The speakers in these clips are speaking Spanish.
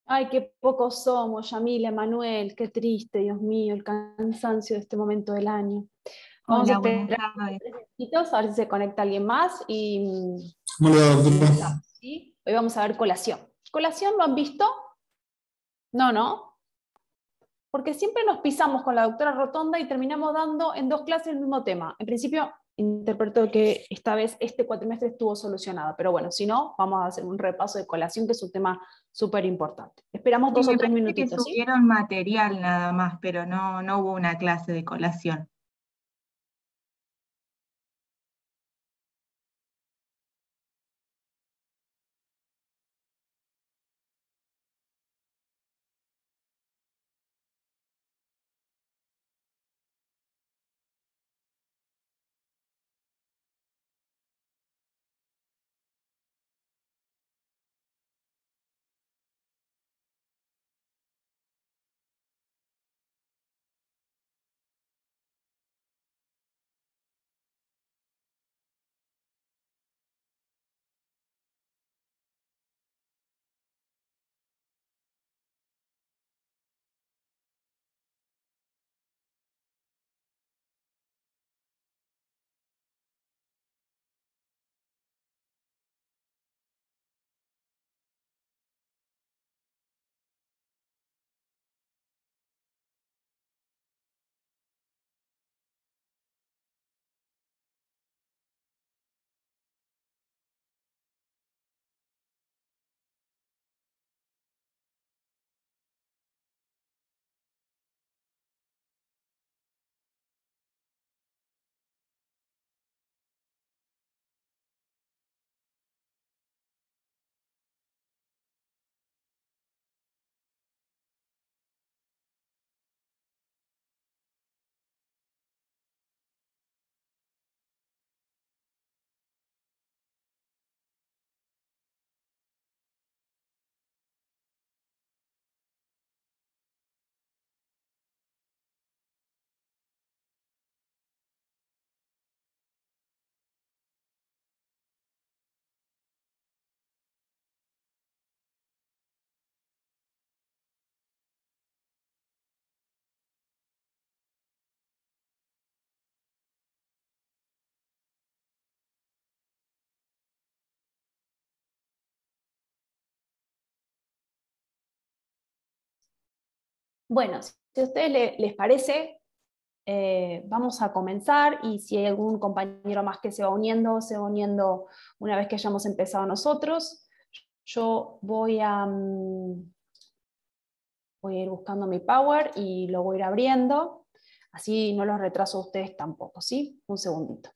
Ay, qué pocos somos, Yamila, Manuel, qué triste, Dios mío, el cansancio de este momento del año. Vamos a Hola, buenas esperar tardes. 3 minutitos, a ver si se conecta alguien más y ¿Cómo le va, doctora? comenzamos, ¿sí? Hoy vamos a ver colación. ¿Colación lo han visto? No, ¿no? Porque siempre nos pisamos con la doctora Rotonda y terminamos dando en 2 clases el mismo tema. En principio, interpreto que esta vez este cuatrimestre estuvo solucionado, pero bueno, si no, vamos a hacer un repaso de colación, que es un tema súper importante. Esperamos Sí, dos o me tres parece que minutitos, ¿sí? subieron material nada más, pero no hubo una clase de colación. Bueno, si a ustedes les parece, vamos a comenzar, y si hay algún compañero más que se va uniendo una vez que hayamos empezado nosotros. Yo voy a ir buscando mi Power y lo voy a ir abriendo, así no los retraso a ustedes tampoco, ¿sí? Un segundito.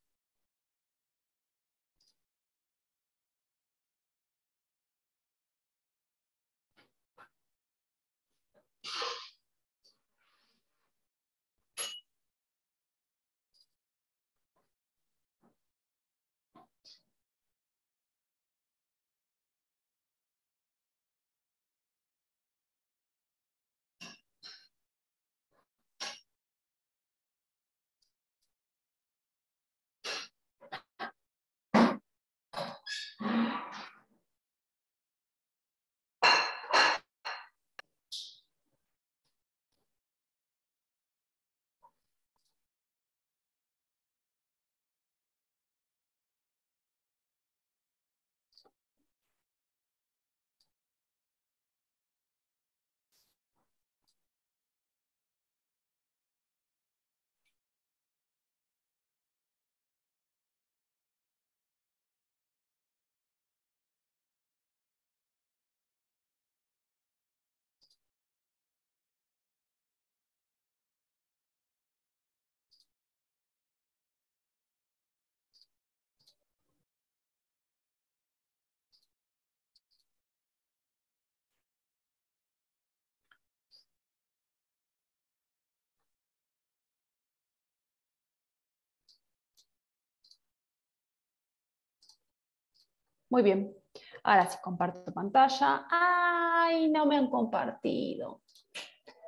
Muy bien. Ahora sí comparto pantalla. ¡Ay, no me han compartido!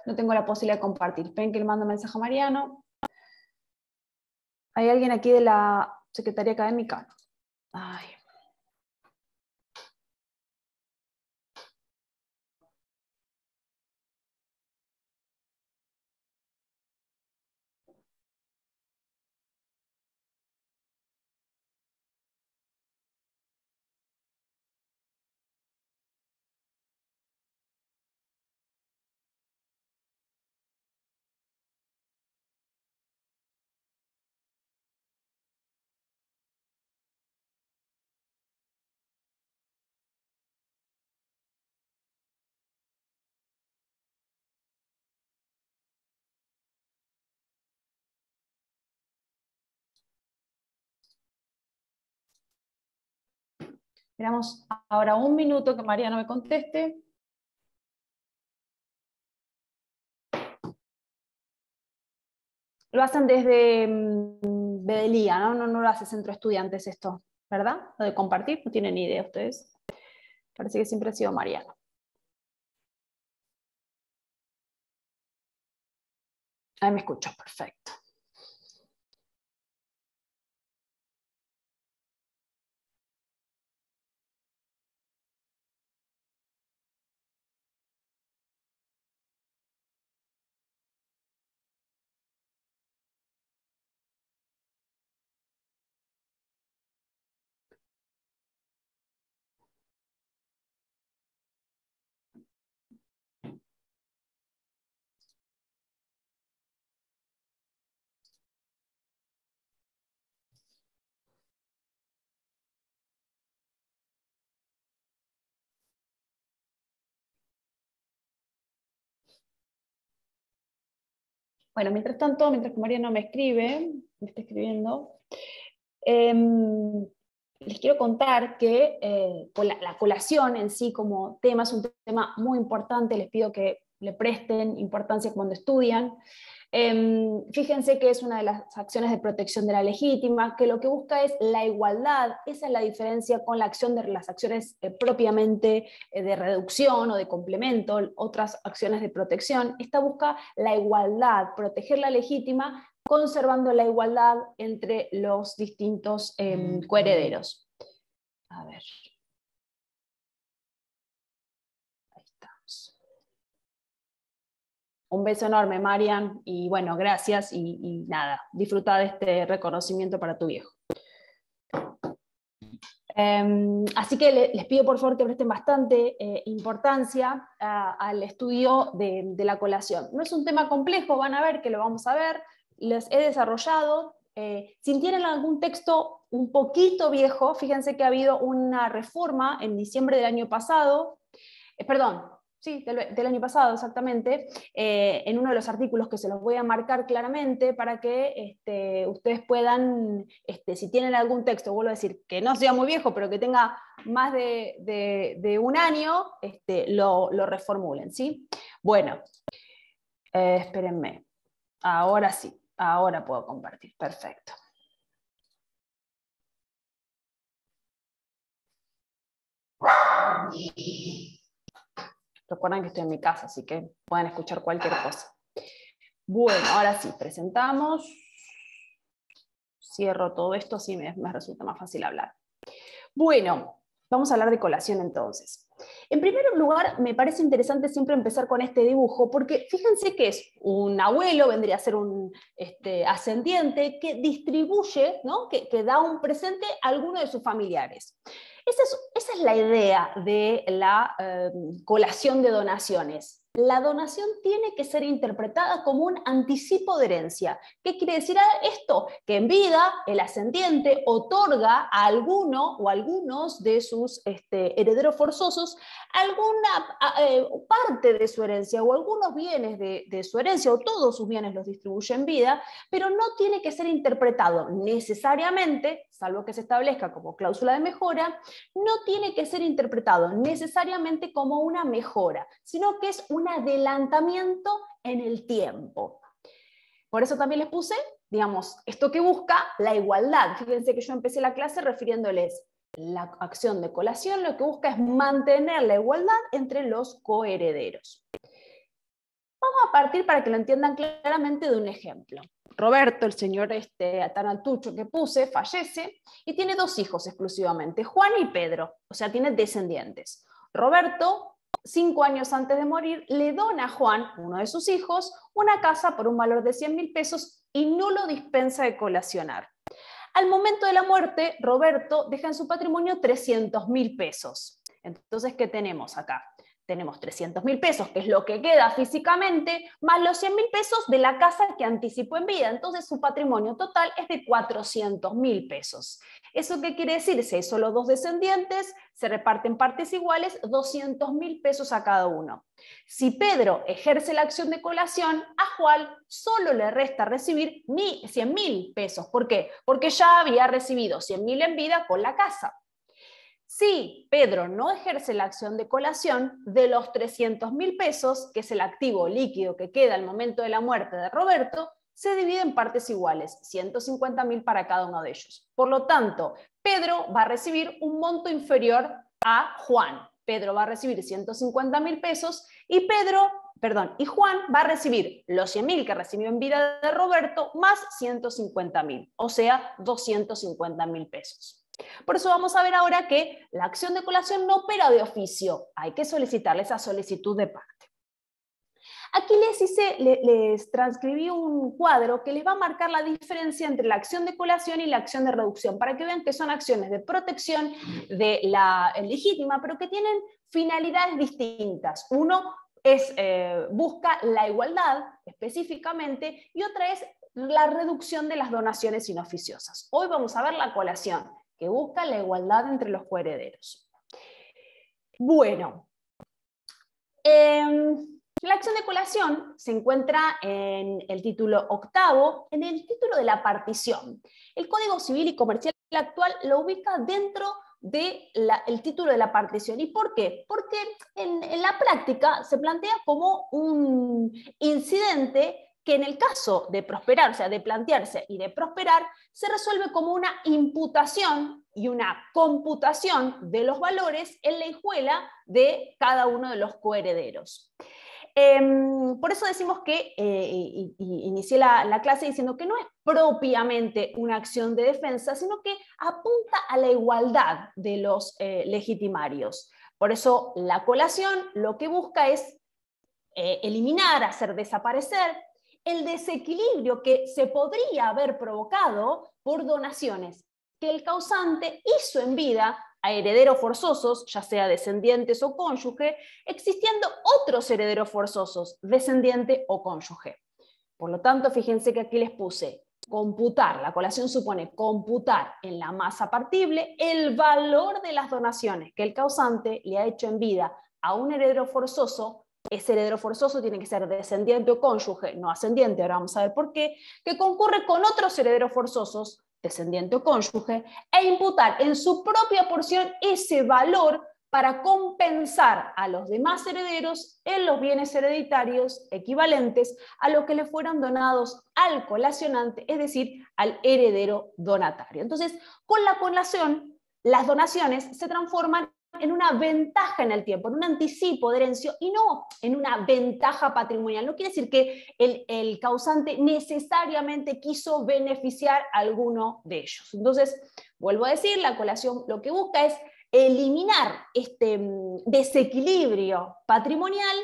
No tengo la posibilidad de compartir. Esperen que le mando un mensaje a Mariano. ¿Hay alguien aquí de la Secretaría Académica? Ay. Esperamos ahora un minuto que Mariano me conteste. Lo hacen desde Bedelía, ¿no? No lo hace Centro Estudiantes esto, ¿verdad? Lo de compartir, no tienen ni idea ustedes. Parece que siempre ha sido Mariano. Ahí me escucho, perfecto. Bueno, mientras tanto, mientras que Mariano me está escribiendo, les quiero contar que la colación en sí como tema es un tema muy importante, les pido que le presten importancia cuando estudian. Fíjense que es una de las acciones de protección de la legítima, que lo que busca es la igualdad. Esa es la diferencia con la acción de las acciones propiamente de reducción o de complemento, otras acciones de protección. Esta busca la igualdad, proteger la legítima, conservando la igualdad entre los distintos coherederos. A ver. Ahí estamos. Un beso enorme, Marian, y bueno, gracias, y nada, disfruta de este reconocimiento para tu viejo. Así que les pido por favor que presten bastante importancia al estudio de la colación. No es un tema complejo, van a ver que lo vamos a ver, les he desarrollado. Si tienen algún texto un poquito viejo, fíjense que ha habido una reforma en diciembre del año pasado, sí, del año pasado exactamente, en uno de los artículos que se los voy a marcar claramente para que ustedes puedan, si tienen algún texto, vuelvo a decir, que no sea muy viejo, pero que tenga más de un año, lo reformulen, ¿sí? Bueno, espérenme, ahora sí, ahora puedo compartir, perfecto. Recuerden que estoy en mi casa, así que pueden escuchar cualquier cosa. Bueno, ahora sí, presentamos. Cierro todo esto, así me resulta más fácil hablar. Bueno, vamos a hablar de colación entonces. En primer lugar, me parece interesante siempre empezar con este dibujo, porque fíjense que es un abuelo, vendría a ser un ascendiente, que distribuye, ¿no? que da un presente a alguno de sus familiares. Esa es la idea de la colación de donaciones. La donación tiene que ser interpretada como un anticipo de herencia. ¿Qué quiere decir esto? Que en vida el ascendiente otorga a alguno o algunos de sus herederos forzosos alguna parte de su herencia o algunos bienes de su herencia, o todos sus bienes los distribuye en vida, pero no tiene que ser interpretado necesariamente, salvo que se establezca como cláusula de mejora, no tiene que ser interpretado necesariamente como una mejora, sino que es un adelantamiento en el tiempo. Por eso también les puse, digamos, esto que busca la igualdad. Fíjense que yo empecé la clase refiriéndoles la acción de colación, lo que busca es mantener la igualdad entre los coherederos. Vamos a partir, para que lo entiendan claramente, de un ejemplo. Roberto, el señor tan altucho que puse, fallece y tiene dos hijos exclusivamente, Juan y Pedro, o sea, tiene descendientes. Roberto, 5 años antes de morir, le dona a Juan, uno de sus hijos, una casa por un valor de 100.000 pesos y no lo dispensa de colacionar. Al momento de la muerte, Roberto deja en su patrimonio 300.000 pesos. Entonces, ¿qué tenemos acá? Tenemos 300.000 pesos, que es lo que queda físicamente, más los 100.000 pesos de la casa que anticipó en vida. Entonces su patrimonio total es de 400.000 pesos. ¿Eso qué quiere decir? Si hay solo dos descendientes, se reparten partes iguales, 200.000 pesos a cada uno. Si Pedro ejerce la acción de colación, a Juan solo le resta recibir 100.000 pesos. ¿Por qué? Porque ya había recibido 100.000 en vida con la casa. Si Pedro no ejerce la acción de colación, de los 300.000 pesos, que es el activo líquido que queda al momento de la muerte de Roberto, se divide en partes iguales, 150.000 para cada uno de ellos. Por lo tanto, Pedro va a recibir un monto inferior a Juan. Pedro va a recibir 150.000 pesos y Juan va a recibir los 100.000 que recibió en vida de Roberto más 150.000, o sea, 250.000 pesos. Por eso vamos a ver ahora que la acción de colación no opera de oficio, hay que solicitarle esa solicitud de parte. Aquí les transcribí un cuadro que les va a marcar la diferencia entre la acción de colación y la acción de reducción, para que vean que son acciones de protección de la legítima, pero que tienen finalidades distintas. Uno busca la igualdad específicamente y otra es la reducción de las donaciones inoficiosas. Hoy vamos a ver la colación, que busca la igualdad entre los coherederos. Bueno, la acción de colación se encuentra en el título 8º, en el título de la partición. El Código Civil y Comercial actual lo ubica dentro del título de la partición. ¿Y por qué? Porque en la práctica se plantea como un incidente que en el caso de prosperar, o sea, de plantearse y de prosperar, se resuelve como una imputación y una computación de los valores en la hijuela de cada uno de los coherederos. Por eso decimos que, inicié la clase diciendo que no es propiamente una acción de defensa, sino que apunta a la igualdad de los legitimarios. Por eso la colación lo que busca es eliminar, hacer desaparecer el desequilibrio que se podría haber provocado por donaciones que el causante hizo en vida a herederos forzosos, ya sea descendientes o cónyuge, existiendo otros herederos forzosos, descendiente o cónyuge. Por lo tanto, fíjense que aquí les puse computar, la colación supone computar en la masa partible el valor de las donaciones que el causante le ha hecho en vida a un heredero forzoso. Ese heredero forzoso tiene que ser descendiente o cónyuge, no ascendiente, ahora vamos a ver por qué, que concurre con otros herederos forzosos, descendiente o cónyuge, e imputar en su propia porción ese valor para compensar a los demás herederos en los bienes hereditarios equivalentes a lo que le fueron donados al colacionante, es decir, al heredero donatario. Entonces, con la colación, las donaciones se transforman en una ventaja en el tiempo, en un anticipo de herencia y no en una ventaja patrimonial. No quiere decir que el causante necesariamente quiso beneficiar a alguno de ellos. Entonces, vuelvo a decir, la colación lo que busca es eliminar este desequilibrio patrimonial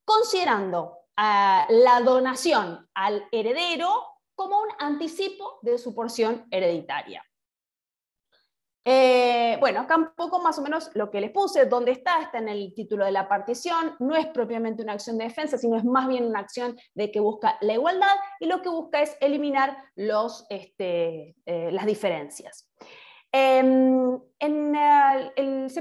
considerando la donación al heredero como un anticipo de su porción hereditaria. Bueno, acá un poco más o menos lo que les puse, ¿dónde está? Está en el título de la partición, no es propiamente una acción de defensa, sino es más bien una acción de que busca la igualdad y lo que busca es eliminar las diferencias. Se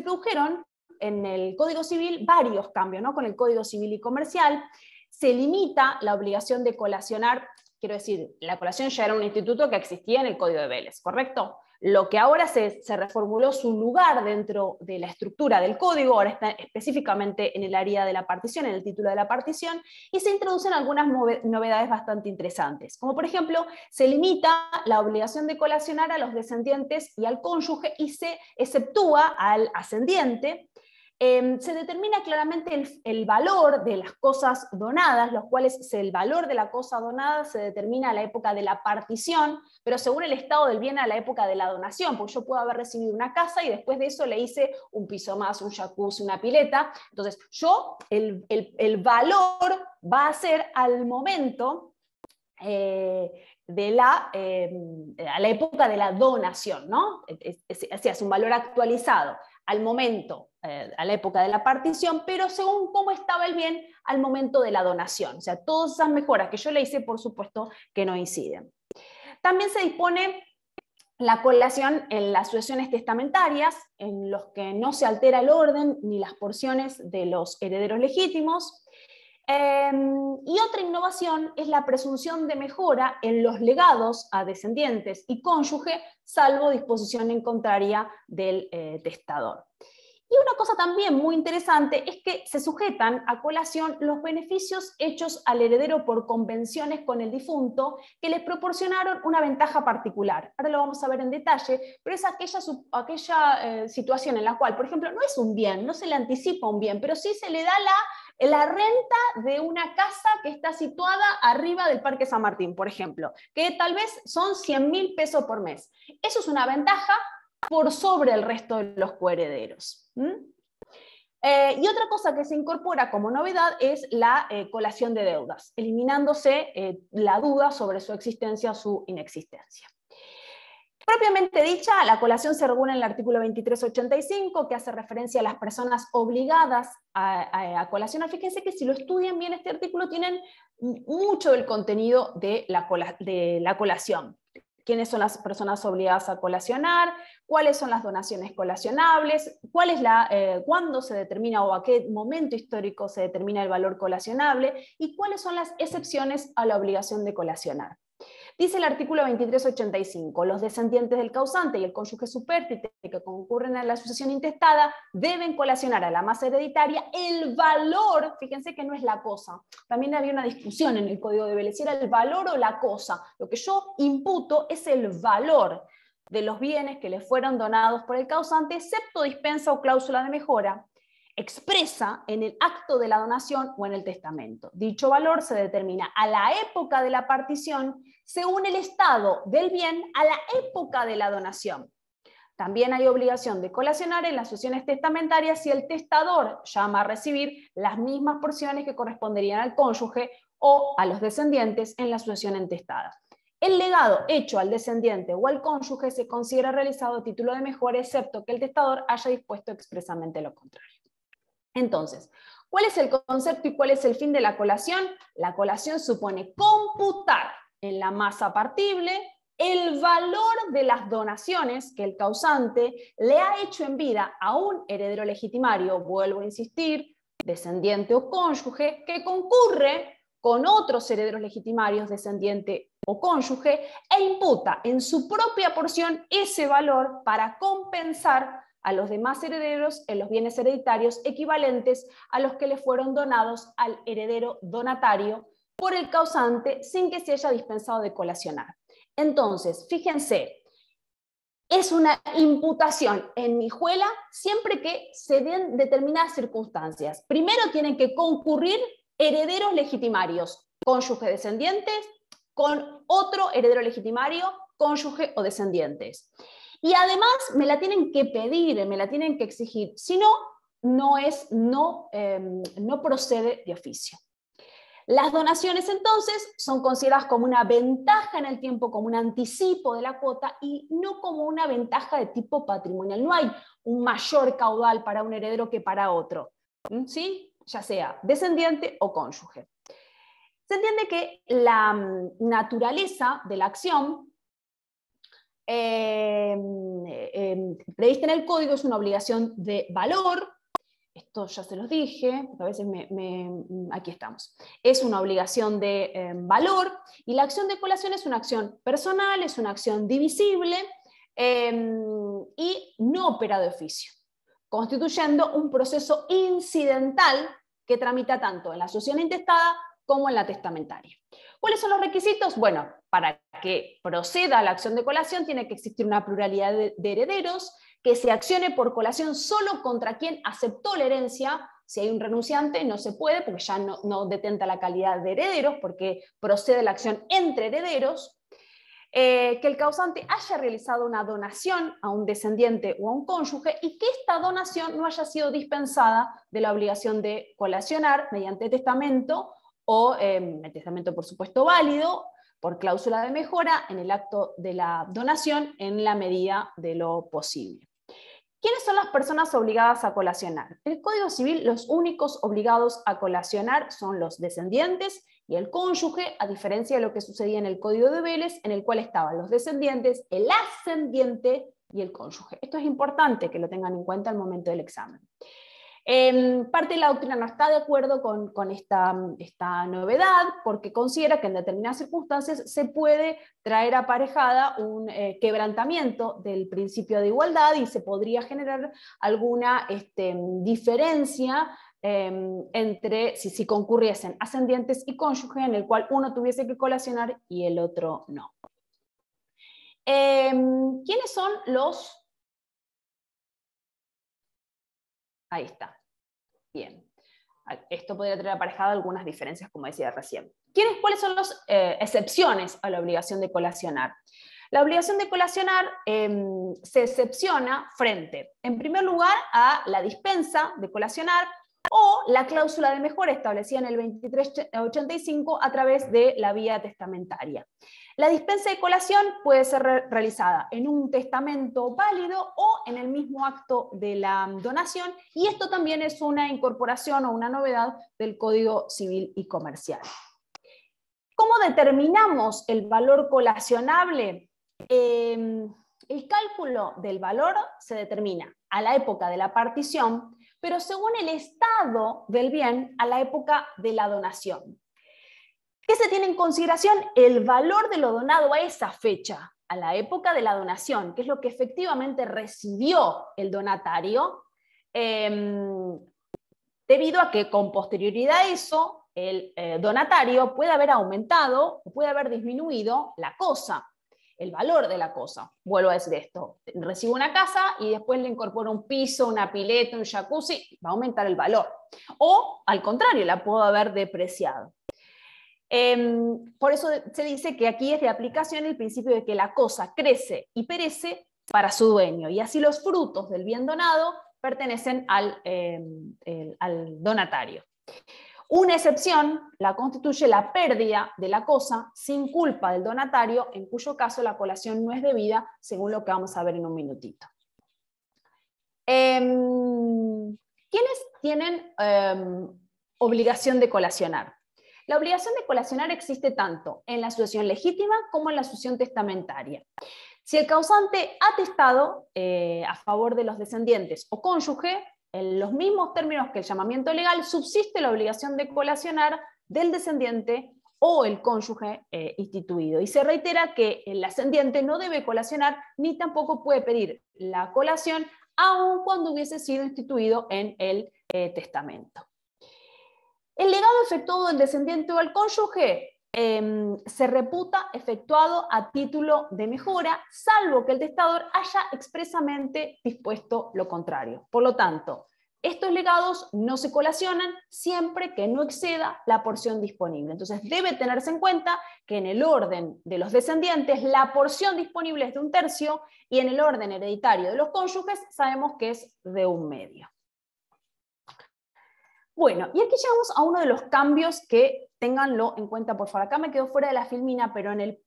produjeron en el Código Civil varios cambios, ¿no? Con el Código Civil y Comercial se limita la obligación de colacionar, quiero decir, la colación ya era un instituto que existía en el Código de Vélez, ¿correcto? Lo que ahora se reformuló su lugar dentro de la estructura del código, ahora está específicamente en el área de la partición, en el título de la partición, y se introducen algunas novedades bastante interesantes. Como por ejemplo, se limita la obligación de colacionar a los descendientes y al cónyuge y se exceptúa al ascendiente. Se determina claramente el valor de las cosas donadas, los cuales el valor de la cosa donada se determina a la época de la partición, pero según el estado del bien a la época de la donación, porque yo puedo haber recibido una casa y después de eso le hice un piso más, un jacuzzi, una pileta. Entonces, el valor va a ser al momento a la época de la donación, ¿no? Es un valor actualizado al momento, a la época de la partición, pero según cómo estaba el bien al momento de la donación. O sea, todas esas mejoras que yo le hice, por supuesto, que no inciden. También se dispone la colación en las sucesiones testamentarias, en los que no se altera el orden ni las porciones de los herederos legítimos. Y otra innovación es la presunción de mejora en los legados a descendientes y cónyuge, salvo disposición en contraria del testador. Y una cosa también muy interesante es que se sujetan a colación los beneficios hechos al heredero por convenciones con el difunto que les proporcionaron una ventaja particular. Ahora lo vamos a ver en detalle, pero es aquella situación en la cual, por ejemplo, no es un bien, no se le anticipa un bien, pero sí se le da la renta de una casa que está situada arriba del Parque San Martín, por ejemplo, que tal vez son 100.000 pesos por mes. Eso es una ventaja por sobre el resto de los coherederos. Y otra cosa que se incorpora como novedad es la colación de deudas, eliminándose la duda sobre su existencia o su inexistencia. Propiamente dicha, la colación se regula en el artículo 2385, que hace referencia a las personas obligadas a colacionar. Fíjense que si lo estudian bien este artículo, tienen mucho del contenido de la colación. ¿Quiénes son las personas obligadas a colacionar? ¿Cuáles son las donaciones colacionables? ¿Cuándo se determina o a qué momento histórico se determina el valor colacionable? ¿Y cuáles son las excepciones a la obligación de colacionar? Dice el artículo 2385, los descendientes del causante y el cónyuge supérstite que concurren a la sucesión intestada deben colacionar a la masa hereditaria el valor, fíjense que no es la cosa, también había una discusión en el Código de Vélez, si era el valor o la cosa. Lo que yo imputo es el valor de los bienes que le fueron donados por el causante, excepto dispensa o cláusula de mejora, expresa en el acto de la donación o en el testamento. Dicho valor se determina a la época de la partición según el estado del bien a la época de la donación. También hay obligación de colacionar en las sucesiones testamentarias si el testador llama a recibir las mismas porciones que corresponderían al cónyuge o a los descendientes en la sucesión intestada. El legado hecho al descendiente o al cónyuge se considera realizado a título de mejora, excepto que el testador haya dispuesto expresamente lo contrario. Entonces, ¿cuál es el concepto y cuál es el fin de la colación? La colación supone computar en la masa partible el valor de las donaciones que el causante le ha hecho en vida a un heredero legitimario, vuelvo a insistir, descendiente o cónyuge, que concurre con otros herederos legitimarios, descendiente o cónyuge, e imputa en su propia porción ese valor para compensar a los demás herederos en los bienes hereditarios equivalentes a los que le fueron donados al heredero donatario por el causante sin que se haya dispensado de colacionar. Entonces, fíjense, es una imputación en mijuela siempre que se den determinadas circunstancias. Primero tienen que concurrir herederos legitimarios, cónyuge descendientes, con otro heredero legitimario, cónyuge o descendientes. Y además me la tienen que pedir, me la tienen que exigir, si no, no procede de oficio. Las donaciones entonces son consideradas como una ventaja en el tiempo, como un anticipo de la cuota y no como una ventaja de tipo patrimonial. No hay un mayor caudal para un heredero que para otro, ¿sí? Ya sea descendiente o cónyuge. Se entiende que la naturaleza de la acción prevista en el código es una obligación de valor. Esto ya se los dije, porque a veces aquí estamos. Es una obligación de valor y la acción de colación es una acción personal, es una acción divisible y no opera de oficio, constituyendo un proceso incidental que tramita tanto en la sucesión intestada como en la testamentaria. ¿Cuáles son los requisitos? Bueno, para que proceda la acción de colación tiene que existir una pluralidad de herederos, que se accione por colación solo contra quien aceptó la herencia. Si hay un renunciante no se puede porque ya no detenta la calidad de herederos porque procede la acción entre herederos. Que el causante haya realizado una donación a un descendiente o a un cónyuge y que esta donación no haya sido dispensada de la obligación de colacionar mediante testamento o el testamento por supuesto válido, por cláusula de mejora en el acto de la donación en la medida de lo posible. ¿Quiénes son las personas obligadas a colacionar? En el Código Civil los únicos obligados a colacionar son los descendientes y el cónyuge, a diferencia de lo que sucedía en el Código de Vélez, en el cual estaban los descendientes, el ascendiente y el cónyuge. Esto es importante que lo tengan en cuenta al momento del examen. Parte de la doctrina no está de acuerdo con esta novedad, porque considera que en determinadas circunstancias se puede traer aparejada un quebrantamiento del principio de igualdad y se podría generar alguna diferencia entre si concurriesen ascendientes y cónyuge, en el cual uno tuviese que colacionar y el otro no. ¿Quiénes son los...? Ahí está. Bien. Esto podría traer aparejado algunas diferencias, como decía recién. ¿Cuáles son las excepciones a la obligación de colacionar? La obligación de colacionar se excepciona frente, en primer lugar, a la dispensa de colacionar o la cláusula de mejora establecida en el 2385 a través de la vía testamentaria. La dispensa de colación puede ser realizada en un testamento válido o en el mismo acto de la donación, y esto también es una incorporación o una novedad del Código Civil y Comercial. ¿Cómo determinamos el valor colacionable? El cálculo del valor se determina a la época de la partición, pero según el estado del bien a la época de la donación. ¿Qué se tiene en consideración? El valor de lo donado a esa fecha, a la época de la donación, que es lo que efectivamente recibió el donatario, debido a que con posterioridad a eso, el donatario puede haber aumentado o puede haber disminuido la cosa, el valor de la cosa. Vuelvo a decir esto, recibo una casa y después le incorporo un piso, una pileta, un jacuzzi, va a aumentar el valor. O al contrario, la puedo haber depreciado. Por eso se dice que aquí es de aplicación el principio de que la cosa crece y perece para su dueño, y así los frutos del bien donado pertenecen al donatario. Una excepción la constituye la pérdida de la cosa sin culpa del donatario, en cuyo caso la colación no es debida, según lo que vamos a ver en un minutito. ¿Quiénes tienen obligación de colacionar? La obligación de colacionar existe tanto en la sucesión legítima como en la sucesión testamentaria. Si el causante ha testado a favor de los descendientes o cónyuge, en los mismos términos que el llamamiento legal, subsiste la obligación de colacionar del descendiente o el cónyuge instituido. Y se reitera que el ascendiente no debe colacionar ni tampoco puede pedir la colación, aun cuando hubiese sido instituido en el testamento. El legado efectuado del descendiente o al cónyuge se reputa efectuado a título de mejora, salvo que el testador haya expresamente dispuesto lo contrario. Por lo tanto, estos legados no se colacionan siempre que no exceda la porción disponible. Entonces debe tenerse en cuenta que en el orden de los descendientes la porción disponible es de 1/3 y en el orden hereditario de los cónyuges sabemos que es de 1/2. Bueno, y aquí llegamos a uno de los cambios que ténganlo en cuenta, por favor. Acá me quedó fuera de la filmina, pero en el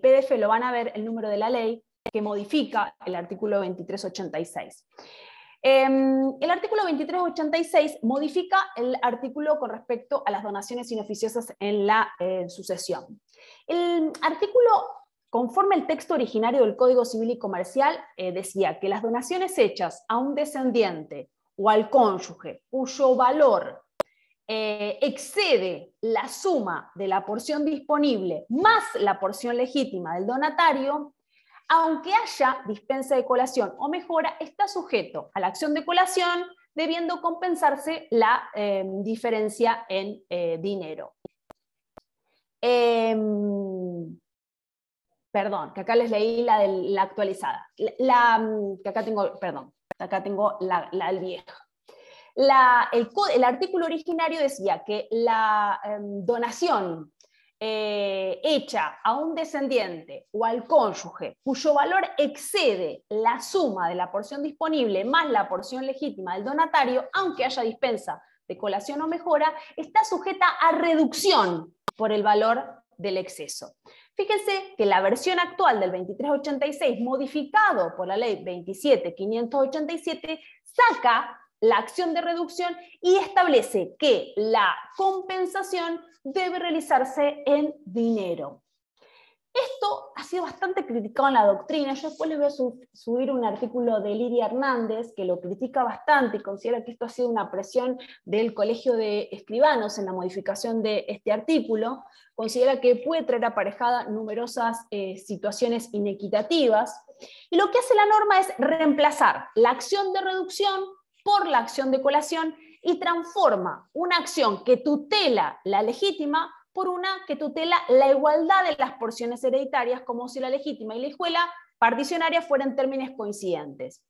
PDF lo van a ver el número de la ley que modifica el artículo 2386. El artículo 2386 modifica el artículo con respecto a las donaciones inoficiosas en la sucesión. El artículo, conforme el texto originario del Código Civil y Comercial, decía que las donaciones hechas a un descendiente o al cónyuge cuyo valor excede la suma de la porción disponible más la porción legítima del donatario, aunque haya dispensa de colación o mejora, está sujeto a la acción de colación, debiendo compensarse la diferencia en dinero. Perdón, que acá les leí la actualizada. Que acá tengo, perdón, acá tengo la vieja. El artículo originario decía que la donación hecha a un descendiente o al cónyuge cuyo valor excede la suma de la porción disponible más la porción legítima del donatario, aunque haya dispensa de colación o mejora, está sujeta a reducción por el valor del exceso. Fíjense que la versión actual del 2386, modificado por la ley 27587, saca la acción de reducción y establece que la compensación debe realizarse en dinero. Esto ha sido bastante criticado en la doctrina. Yo después les voy a subir un artículo de Lidia Hernández que lo critica bastante y considera que esto ha sido una presión del Colegio de Escribanos en la modificación de este artículo. Considera que puede traer aparejada numerosas situaciones inequitativas. Y lo que hace la norma es reemplazar la acción de reducción por la acción de colación y transforma una acción que tutela la legítima por una que tutela la igualdad de las porciones hereditarias, como si la legítima y la hijuela particionaria fueran términos coincidentes.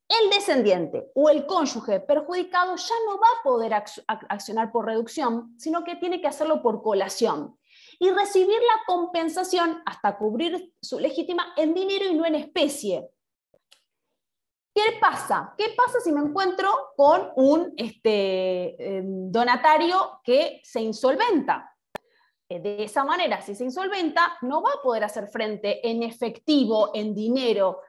El descendiente o el cónyuge perjudicado ya no va a poder accionar por reducción, sino que tiene que hacerlo por colación y recibir la compensación hasta cubrir su legítima en dinero y no en especie. ¿Qué pasa? ¿Qué pasa si me encuentro con un donatario que se insolventa? De esa manera, si se insolventa, no va a poder hacer frente en efectivo, en dinero,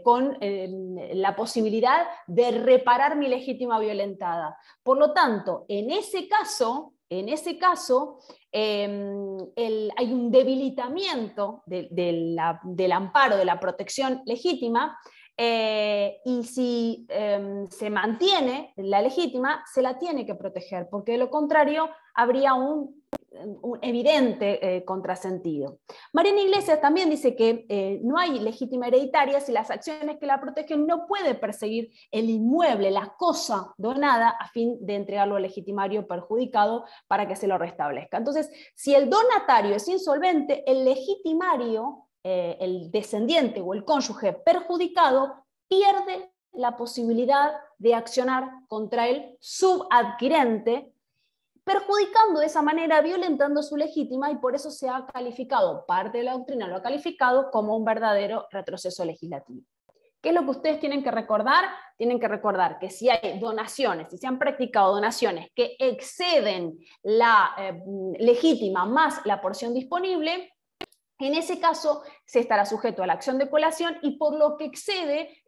con la posibilidad de reparar mi legítima violentada. Por lo tanto, en ese caso hay un debilitamiento del amparo, de la protección legítima, y si se mantiene la legítima, se la tiene que proteger, porque de lo contrario habría un evidente contrasentido. Mariana Iglesias también dice que no hay legítima hereditaria si las acciones que la protegen no puede perseguir el inmueble, la cosa donada, a fin de entregarlo al legitimario perjudicado para que se lo restablezca. Entonces, si el donatario es insolvente, el legitimario, el descendiente o el cónyuge perjudicado, pierde la posibilidad de accionar contra el subadquirente, perjudicando de esa manera, violentando su legítima, y por eso se ha calificado, parte de la doctrina lo ha calificado como un verdadero retroceso legislativo. ¿Qué es lo que ustedes tienen que recordar? Tienen que recordar que si hay donaciones, si se han practicado donaciones que exceden la legítima más la porción disponible, en ese caso se estará sujeto a la acción de colación y por lo que excede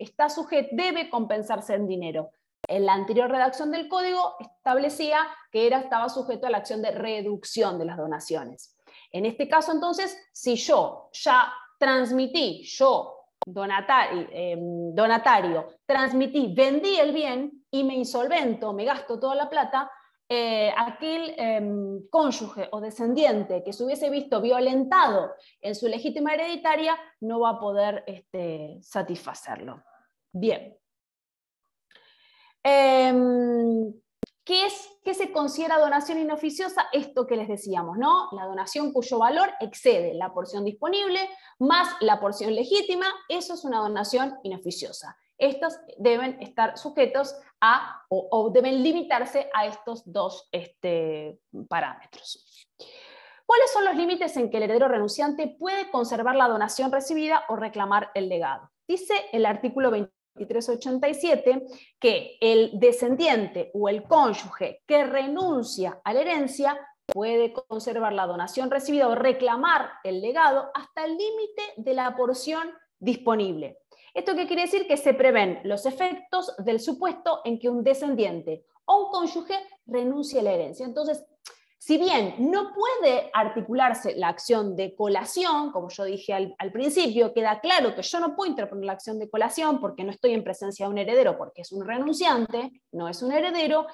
debe compensarse en dinero. En la anterior redacción del código establecía que estaba sujeto a la acción de reducción de las donaciones. En este caso, entonces, si yo ya transmití, donatario, vendí el bien y me insolvento, me gasto toda la plata, aquel cónyuge o descendiente que se hubiese visto violentado en su legítima hereditaria no va a poder satisfacerlo. Bien. ¿Qué se considera donación inoficiosa? Esto que les decíamos, ¿no? La donación cuyo valor excede la porción disponible más la porción legítima, eso es una donación inoficiosa. Estos deben estar sujetos o deben limitarse a estos dos parámetros. ¿Cuáles son los límites en que el heredero renunciante puede conservar la donación recibida o reclamar el legado? Dice el artículo 2387 que el descendiente o el cónyuge que renuncia a la herencia puede conservar la donación recibida o reclamar el legado hasta el límite de la porción disponible. ¿Esto qué quiere decir? Que se prevén los efectos del supuesto en que un descendiente o un cónyuge renuncie a la herencia. Entonces, si bien no puede articularse la acción de colación, como yo dije al principio, queda claro que yo no puedo interponer la acción de colación porque no estoy en presencia de un heredero, porque es un renunciante, no es un heredero,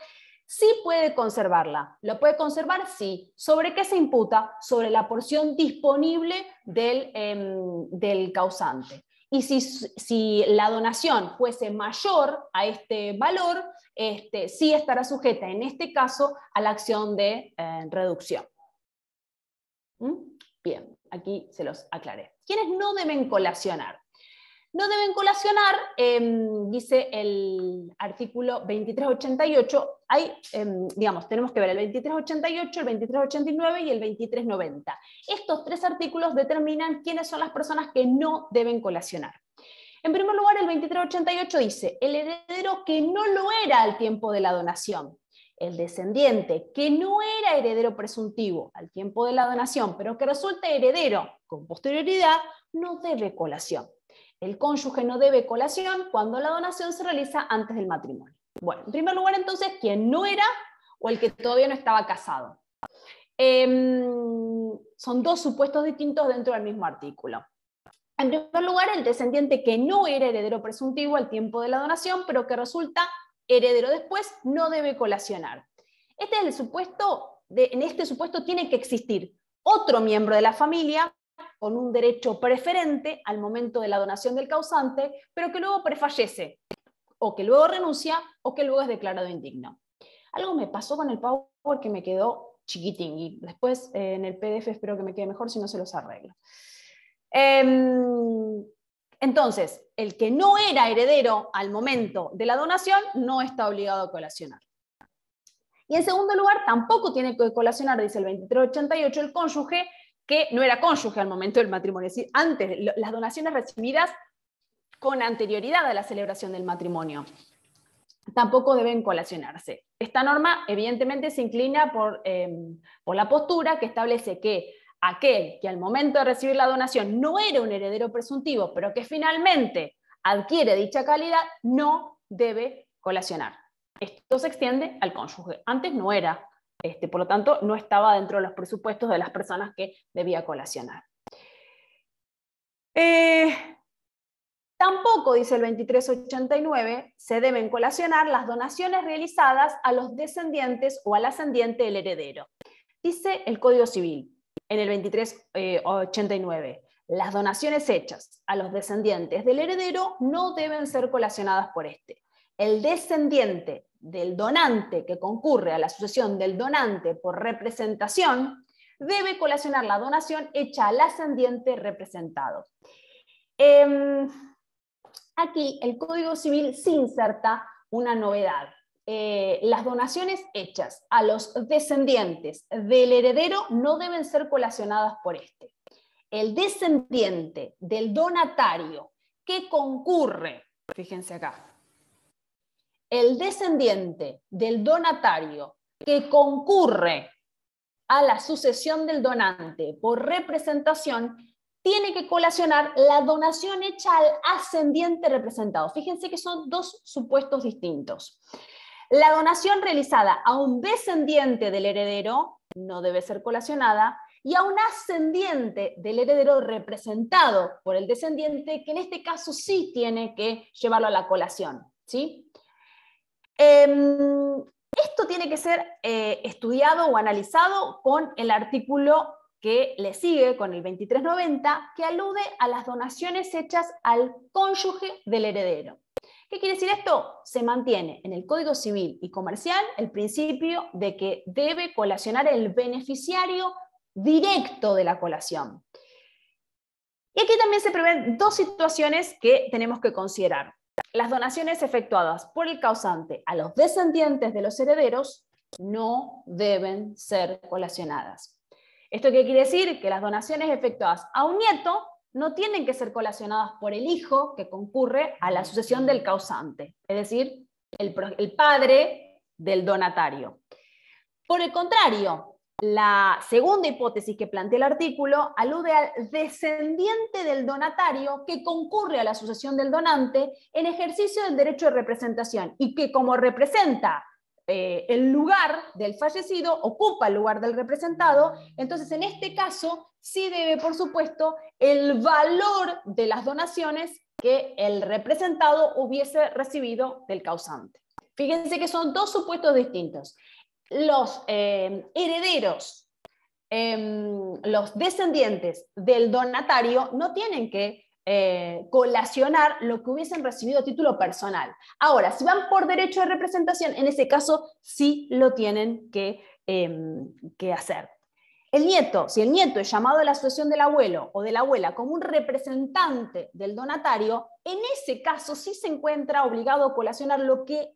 sí puede conservarla. ¿Lo puede conservar? Sí. ¿Sobre qué se imputa? Sobre la porción disponible del causante. Y si la donación fuese mayor a este valor, sí estará sujeta, en este caso, a la acción de reducción. Bien, aquí se los aclaré. ¿Quiénes no deben colacionar? No deben colacionar, dice el artículo 2388, tenemos que ver el 2388, el 2389 y el 2390. Estos tres artículos determinan quiénes son las personas que no deben colacionar. En primer lugar, el 2388 dice, el heredero que no lo era al tiempo de la donación, el descendiente que no era heredero presuntivo al tiempo de la donación, pero que resulta heredero con posterioridad, no debe colación. El cónyuge no debe colación cuando la donación se realiza antes del matrimonio. Bueno, en primer lugar, entonces, quien no era o el que todavía no estaba casado. Son dos supuestos distintos dentro del mismo artículo. En primer lugar, el descendiente que no era heredero presuntivo al tiempo de la donación, pero que resulta heredero después, no debe colacionar. Este es el supuesto, en este supuesto tiene que existir otro miembro de la familia con un derecho preferente al momento de la donación del causante, pero que luego prefallece, o que luego renuncia, o que luego es declarado indigno. Algo me pasó con el Power que me quedó chiquitín, y después en el PDF espero que me quede mejor, si no se los arreglo. Entonces, el que no era heredero al momento de la donación no está obligado a colacionar. Y en segundo lugar, tampoco tiene que colacionar, dice el 2388, el cónyuge que no era cónyuge al momento del matrimonio, es decir, antes, las donaciones recibidas con anterioridad a la celebración del matrimonio tampoco deben colacionarse. Esta norma evidentemente se inclina por la postura que establece que aquel que al momento de recibir la donación no era un heredero presuntivo, pero que finalmente adquiere dicha calidad, no debe colacionar. Esto se extiende al cónyuge. Antes no era, por lo tanto, no estaba dentro de los presupuestos de las personas que debía colacionar. Tampoco, dice el 2389, se deben colacionar las donaciones realizadas a los descendientes o al ascendiente del heredero. Dice el Código Civil, en el 2389, las donaciones hechas a los descendientes del heredero no deben ser colacionadas por este. El descendiente del donante que concurre a la sucesión del donante por representación debe colacionar la donación hecha al ascendiente representado. Aquí el Código Civil sí inserta una novedad. Las donaciones hechas a los descendientes del heredero no deben ser colacionadas por este. El descendiente del donatario que concurre, fíjense acá, el descendiente del donatario que concurre a la sucesión del donante por representación tiene que colacionar la donación hecha al ascendiente representado. Fíjense que son dos supuestos distintos. La donación realizada a un descendiente del heredero no debe ser colacionada, y a un ascendiente del heredero representado por el descendiente, que en este caso sí tiene que llevarlo a la colación, ¿sí? Esto tiene que ser estudiado o analizado con el artículo que le sigue, con el 2390, que alude a las donaciones hechas al cónyuge del heredero. ¿Qué quiere decir esto? Se mantiene en el Código Civil y Comercial el principio de que debe colacionar el beneficiario directo de la colación. Y aquí también se prevén dos situaciones que tenemos que considerar. Las donaciones efectuadas por el causante a los descendientes de los herederos no deben ser colacionadas. ¿Esto qué quiere decir? Que las donaciones efectuadas a un nieto no tienen que ser colacionadas por el hijo que concurre a la sucesión del causante, es decir, el padre del donatario. Por el contrario, la segunda hipótesis que plantea el artículo alude al descendiente del donatario que concurre a la sucesión del donante en ejercicio del derecho de representación y que, como representa el lugar del fallecido, ocupa el lugar del representado. Entonces, en este caso, sí debe, por supuesto, el valor de las donaciones que el representado hubiese recibido del causante. Fíjense que son dos supuestos distintos. Los herederos, los descendientes del donatario no tienen que colacionar lo que hubiesen recibido a título personal. Ahora, si van por derecho de representación, en ese caso sí lo tienen que hacer. El nieto, si el nieto es llamado a la sucesión del abuelo o de la abuela como un representante del donatario, en ese caso sí se encuentra obligado a colacionar lo que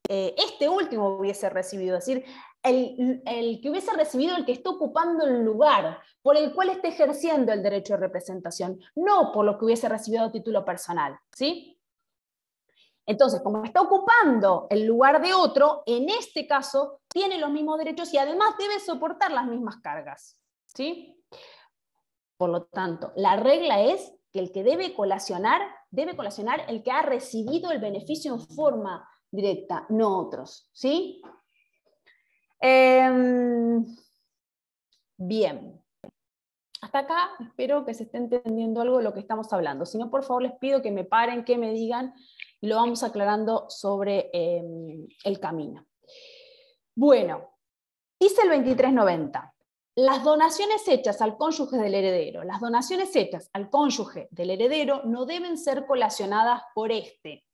este último hubiese recibido, es decir, el que hubiese recibido el que está ocupando el lugar por el cual está ejerciendo el derecho de representación, no por lo que hubiese recibido a título personal, ¿sí? Entonces, como está ocupando el lugar de otro, en este caso tiene los mismos derechos y además debe soportar las mismas cargas, ¿sí? Por lo tanto, la regla es que el que debe colacionar el que ha recibido el beneficio en forma directa, no otros, ¿sí? Bien. Hasta acá espero que se esté entendiendo algo de lo que estamos hablando. Si no, por favor, les pido que me paren, que me digan, y lo vamos aclarando sobre el camino. Bueno, dice el 2390. Las donaciones hechas al cónyuge del heredero, las donaciones hechas al cónyuge del heredero no deben ser colacionadas por este.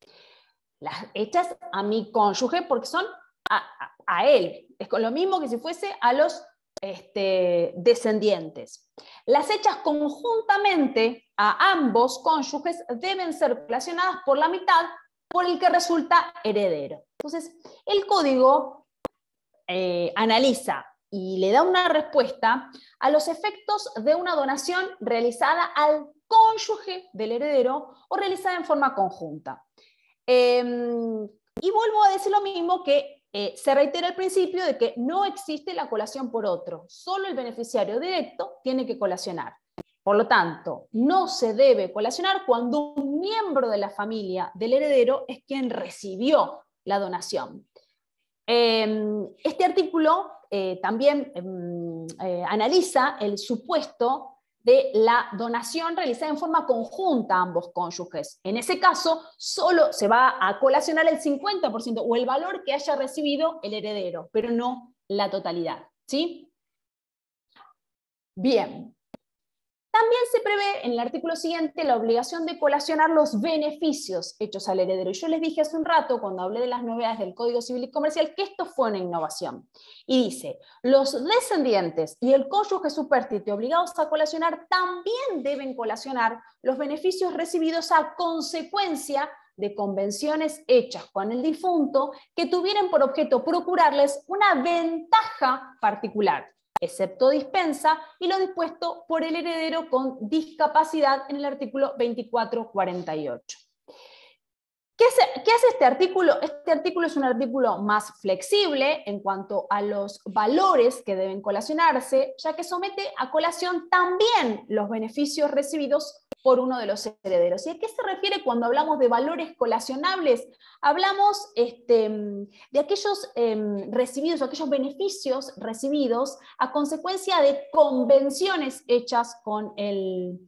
Las hechas a mi cónyuge porque son a él. Es lo mismo que si fuese a los descendientes. Las hechas conjuntamente a ambos cónyuges deben ser colacionadas por la mitad por el que resulta heredero. Entonces, el código analiza y le da una respuesta a los efectos de una donación realizada al cónyuge del heredero o realizada en forma conjunta. Y vuelvo a decir lo mismo que se reitera el principio de que no existe la colación por otro, solo el beneficiario directo tiene que colacionar. Por lo tanto, no se debe colacionar cuando un miembro de la familia del heredero es quien recibió la donación. Este artículo también analiza el supuesto de la donación realizada en forma conjunta a ambos cónyuges. En ese caso, solo se va a colacionar el 50% o el valor que haya recibido el heredero, pero no la totalidad. ¿Sí? Bien. También se prevé en el artículo siguiente la obligación de colacionar los beneficios hechos al heredero. Y yo les dije hace un rato, cuando hablé de las novedades del Código Civil y Comercial, que esto fue una innovación. Y dice, los descendientes y el cónyuge supérstite obligados a colacionar también deben colacionar los beneficios recibidos a consecuencia de convenciones hechas con el difunto que tuvieran por objeto procurarles una ventaja particular, excepto dispensa, y lo dispuesto por el heredero con discapacidad en el artículo 2448. ¿Qué hace este artículo? Este artículo es un artículo más flexible en cuanto a los valores que deben colacionarse, ya que somete a colación también los beneficios recibidos por uno de los herederos. ¿Y a qué se refiere cuando hablamos de valores colacionables? Hablamos de aquellos recibidos, aquellos beneficios recibidos a consecuencia de convenciones hechas con el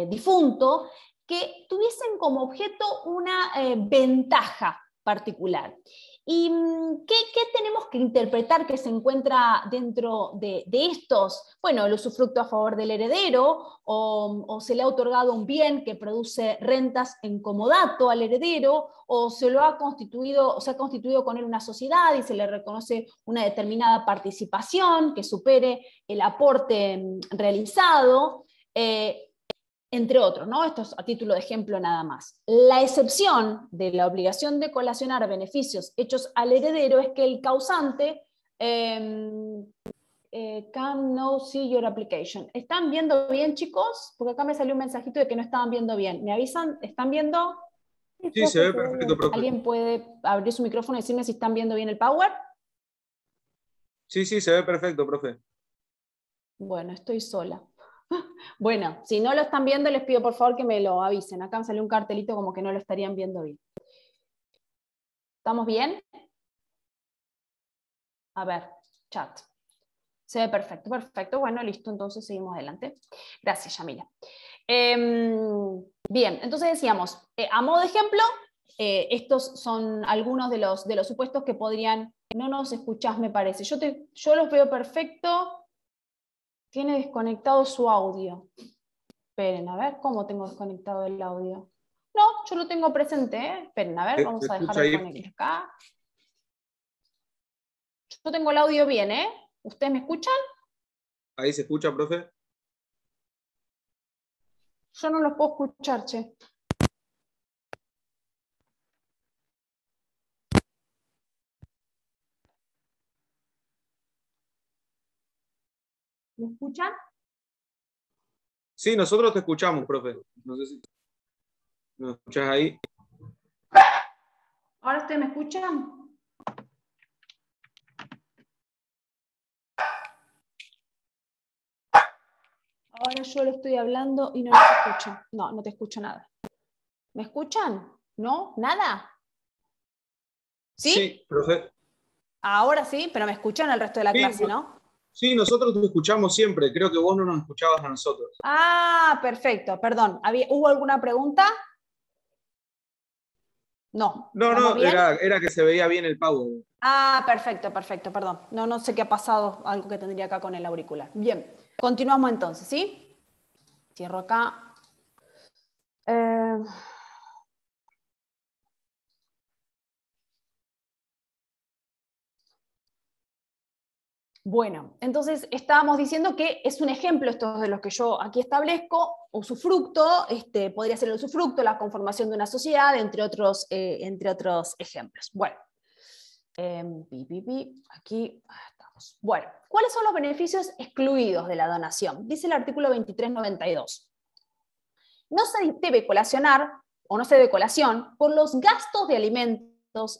difunto, que tuviesen como objeto una ventaja particular. ¿Y qué tenemos que interpretar que se encuentra dentro de estos? Bueno, el usufructo a favor del heredero, o se le ha otorgado un bien que produce rentas en comodato al heredero, o se ha constituido con él una sociedad y se le reconoce una determinada participación que supere el aporte realizado, entre otros, ¿no? Esto es a título de ejemplo nada más. La excepción de la obligación de colacionar beneficios hechos al heredero es que el causante can now see your application. ¿Están viendo bien, chicos? Porque acá me salió un mensajito de que no estaban viendo bien. ¿Me avisan? ¿Están viendo? Sí, se ve perfecto, profe. ¿Alguien puede abrir su micrófono y decirme si están viendo bien el PowerPoint? Sí, se ve perfecto, profe. Bueno, estoy sola. Bueno, si no lo están viendo, les pido por favor que me lo avisen. Acá me salió un cartelito como que no lo estarían viendo bien. ¿Estamos bien? A ver, chat. Se ve perfecto, perfecto. Bueno, listo, entonces seguimos adelante. Gracias, Yamila. Bien, entonces decíamos, a modo de ejemplo, estos son algunos de los supuestos que podrían... No nos escuchás, me parece. Yo los veo perfecto. Tiene desconectado su audio. Esperen, a ver, ¿cómo tengo desconectado el audio? No, yo lo tengo presente, ¿eh? Esperen, a ver, vamos a dejar de conectar acá. Yo tengo el audio bien, ¿eh? ¿Ustedes me escuchan? Ahí se escucha, profe. Yo no los puedo escuchar, che. ¿Me escuchan? Sí, nosotros te escuchamos, profe. No sé si nos escuchás ahí. ¿Ahora ustedes me escuchan? Ahora yo lo estoy hablando y no me escucho. No, no te escucho nada. ¿Me escuchan? ¿No? ¿Nada? ¿Sí? Sí, profe. Ahora sí, pero me escuchan el resto de la clase, Sí, ¿no? Sí, nosotros te escuchamos siempre. Creo que vos no nos escuchabas a nosotros. Ah, perfecto, perdón. ¿Hubo alguna pregunta? No. No, ¿Vamos no, bien? era que se veía bien el PowerPoint. Ah, perfecto, perfecto, perdón. No sé qué ha pasado, algo que tendría acá con el auricular. Bien, continuamos entonces, ¿sí? Cierro acá. Bueno, entonces estábamos diciendo que es un ejemplo, estos de los que yo aquí establezco, usufructo, podría ser el usufructo, la conformación de una sociedad, entre otros ejemplos. Bueno, aquí estamos. Bueno, ¿cuáles son los beneficios excluidos de la donación? Dice el artículo 2392. No se debe colacionar, o no se debe colación, por los gastos de alimentos,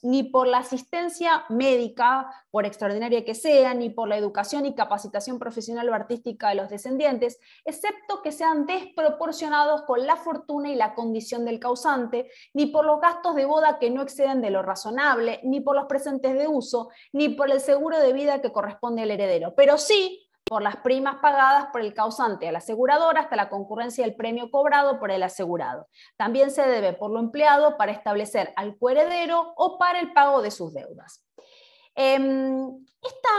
ni por la asistencia médica, por extraordinaria que sea, ni por la educación y capacitación profesional o artística de los descendientes, excepto que sean desproporcionados con la fortuna y la condición del causante, ni por los gastos de boda que no exceden de lo razonable, ni por los presentes de uso, ni por el seguro de vida que corresponde al heredero, pero sí por las primas pagadas por el causante a la aseguradora hasta la concurrencia del premio cobrado por el asegurado. También se debe por lo empleado para establecer al coheredero o para el pago de sus deudas. Esta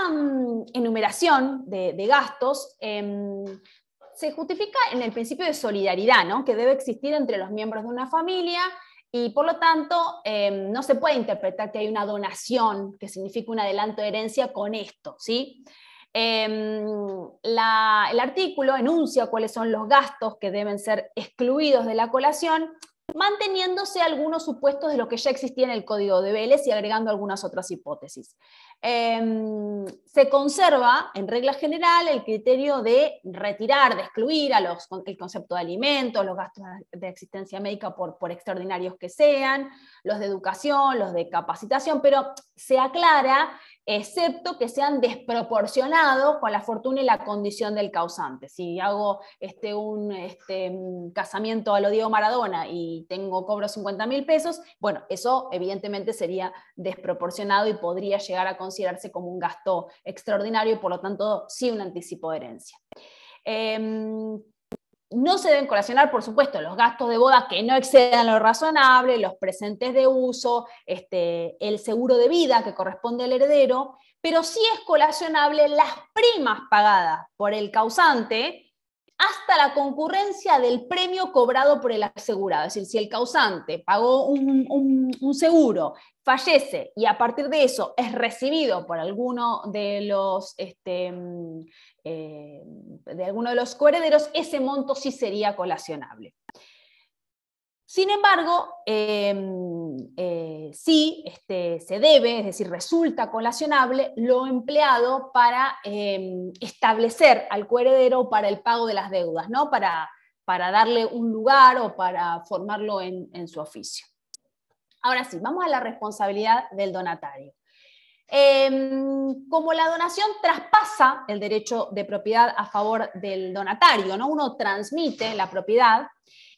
enumeración de gastos se justifica en el principio de solidaridad, ¿no?, que debe existir entre los miembros de una familia. Y por lo tanto, no se puede interpretar que hay una donación que significa un adelanto de herencia con esto, ¿sí? El artículo enuncia cuáles son los gastos que deben ser excluidos de la colación, manteniéndose algunos supuestos de lo que ya existía en el Código de Vélez y agregando algunas otras hipótesis. Se conserva, en regla general, el criterio de retirar, de excluir el concepto de alimentos, los gastos de asistencia médica por extraordinarios que sean, los de educación, los de capacitación, pero se aclara excepto que sean desproporcionados con la fortuna y la condición del causante. Si hago un casamiento a lo Diego Maradona y cobro 50.000 pesos, bueno, eso evidentemente sería desproporcionado y podría llegar a considerarse como un gasto extraordinario y por lo tanto sí un anticipo de herencia. No se deben colacionar, por supuesto, los gastos de boda que no excedan lo razonable, los presentes de uso, el seguro de vida que corresponde al heredero, pero sí es colacionable las primas pagadas por el causante hasta la concurrencia del premio cobrado por el asegurado. Es decir, si el causante pagó un seguro, fallece y a partir de eso es recibido por alguno de los coherederos, ese monto sí sería colacionable. Sin embargo, sí se debe, es decir, resulta colacionable lo empleado para establecer al coheredero para el pago de las deudas, ¿no?, para darle un lugar o para formarlo en su oficio. Ahora sí, vamos a la responsabilidad del donatario. Como la donación traspasa el derecho de propiedad a favor del donatario, ¿no?, uno transmite la propiedad,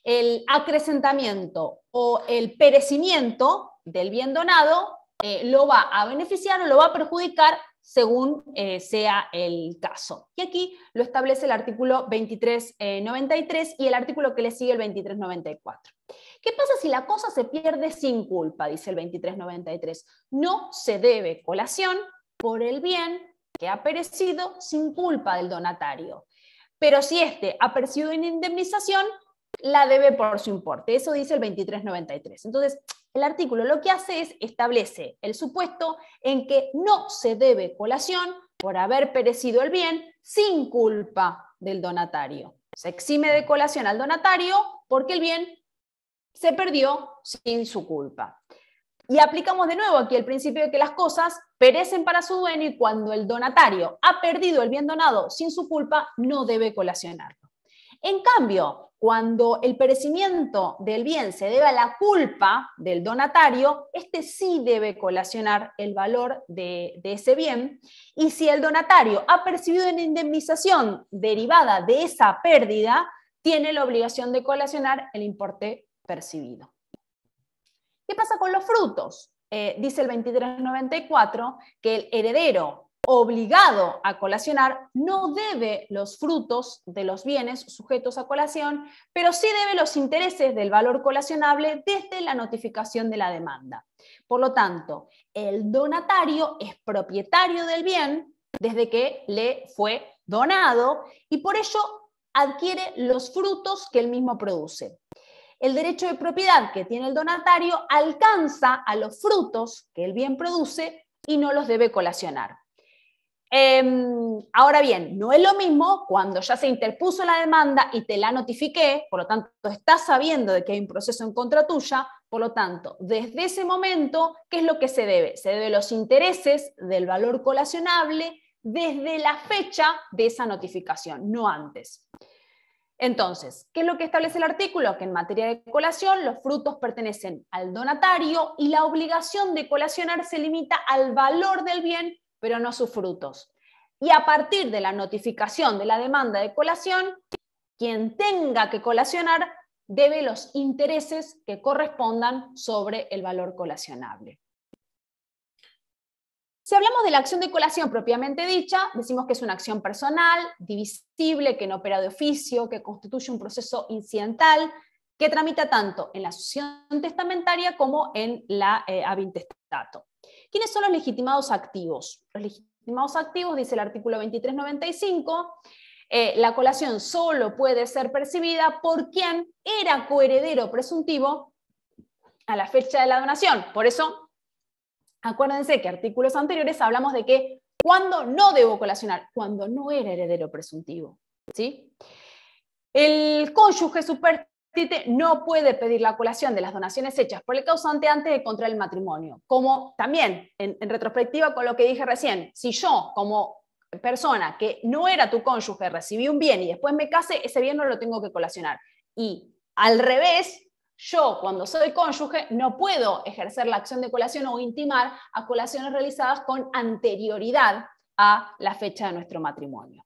el acrecentamiento o el perecimiento del bien donado lo va a beneficiar o lo va a perjudicar según sea el caso. Y aquí lo establece el artículo 2393 y el artículo que le sigue, el 2394. ¿Qué pasa si la cosa se pierde sin culpa?, dice el 2393. No se debe colación por el bien que ha perecido sin culpa del donatario. Pero si éste ha percibido una indemnización, la debe por su importe. Eso dice el 2393. Entonces, el artículo lo que hace es establece el supuesto en que no se debe colación por haber perecido el bien sin culpa del donatario. Se exime de colación al donatario porque el bien se perdió sin su culpa. Y aplicamos de nuevo aquí el principio de que las cosas perecen para su dueño y cuando el donatario ha perdido el bien donado sin su culpa, no debe colacionarlo. En cambio, cuando el perecimiento del bien se debe a la culpa del donatario, este sí debe colacionar el valor de ese bien, y si el donatario ha percibido una indemnización derivada de esa pérdida, tiene la obligación de colacionar el importe percibido. ¿Qué pasa con los frutos? Dice el 2394 que el heredero obligado a colacionar, no debe los frutos de los bienes sujetos a colación, pero sí debe los intereses del valor colacionable desde la notificación de la demanda. Por lo tanto, el donatario es propietario del bien desde que le fue donado y por ello adquiere los frutos que él mismo produce. El derecho de propiedad que tiene el donatario alcanza a los frutos que el bien produce y no los debe colacionar. Ahora bien, no es lo mismo cuando ya se interpuso la demanda y te la notifiqué, por lo tanto estás sabiendo de que hay un proceso en contra tuya, por lo tanto, desde ese momento, ¿qué es lo que se debe? Se debe los intereses del valor colacionable desde la fecha de esa notificación, no antes. Entonces, ¿qué es lo que establece el artículo? Que en materia de colación los frutos pertenecen al donatario y la obligación de colacionar se limita al valor del bien, pero no a sus frutos. Y a partir de la notificación de la demanda de colación, quien tenga que colacionar debe los intereses que correspondan sobre el valor colacionable. Si hablamos de la acción de colación propiamente dicha, decimos que es una acción personal, divisible, que no opera de oficio, que constituye un proceso incidental, que tramita tanto en la sucesión testamentaria como en la ab intestato. ¿Quiénes son los legitimados activos? Los legitimados activos, dice el artículo 2395, la colación solo puede ser percibida por quien era coheredero presuntivo a la fecha de la donación. Por eso, acuérdense que artículos anteriores hablamos de que cuando no debo colacionar, cuando no era heredero presuntivo, ¿sí? El cónyuge superstite no puede pedir la colación de las donaciones hechas por el causante antes de contraer el matrimonio. Como también, en retrospectiva con lo que dije recién, si yo como persona que no era tu cónyuge recibí un bien y después me case, ese bien no lo tengo que colacionar. Y al revés, yo, cuando soy cónyuge, no puedo ejercer la acción de colación o intimar a colaciones realizadas con anterioridad a la fecha de nuestro matrimonio.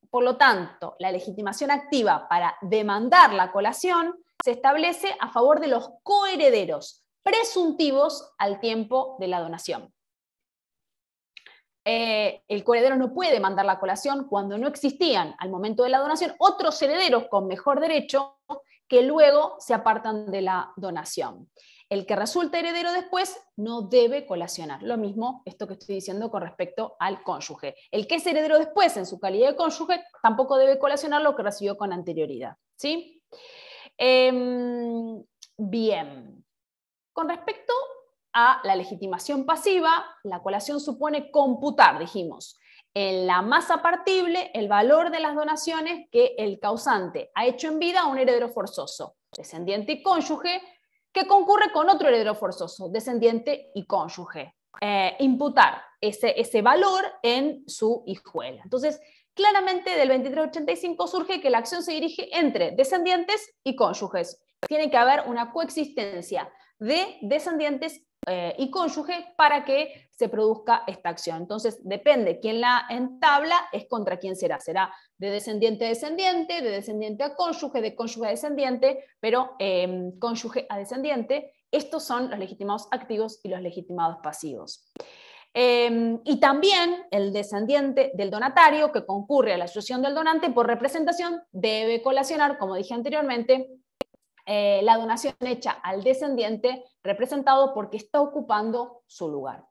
Por lo tanto, la legitimación activa para demandar la colación se establece a favor de los coherederos presuntivos al tiempo de la donación. El coheredero no puede demandar la colación cuando no existían al momento de la donación otros herederos con mejor derecho que luego se apartan de la donación. El que resulta heredero después no debe colacionar. Lo mismo esto que estoy diciendo con respecto al cónyuge. El que es heredero después en su calidad de cónyuge tampoco debe colacionar lo que recibió con anterioridad. ¿Sí? Bien. Con respecto a la legitimación pasiva, la colación supone computar, dijimos, en la masa partible el valor de las donaciones que el causante ha hecho en vida a un heredero forzoso, descendiente y cónyuge, que concurre con otro heredero forzoso, descendiente y cónyuge. Imputar ese valor en su hijuela. Entonces, claramente del 2385 surge que la acción se dirige entre descendientes y cónyuges. Tiene que haber una coexistencia de descendientes y cónyuge para que se produzca esta acción. Entonces, depende quién la entabla, es contra quién será. Será de descendiente a descendiente, de descendiente a cónyuge, de cónyuge a descendiente, pero cónyuge a descendiente. Estos son los legitimados activos y los legitimados pasivos. Y también el descendiente del donatario que concurre a la sucesión del donante por representación debe colacionar, como dije anteriormente, la donación hecha al descendiente representado porque está ocupando su lugar.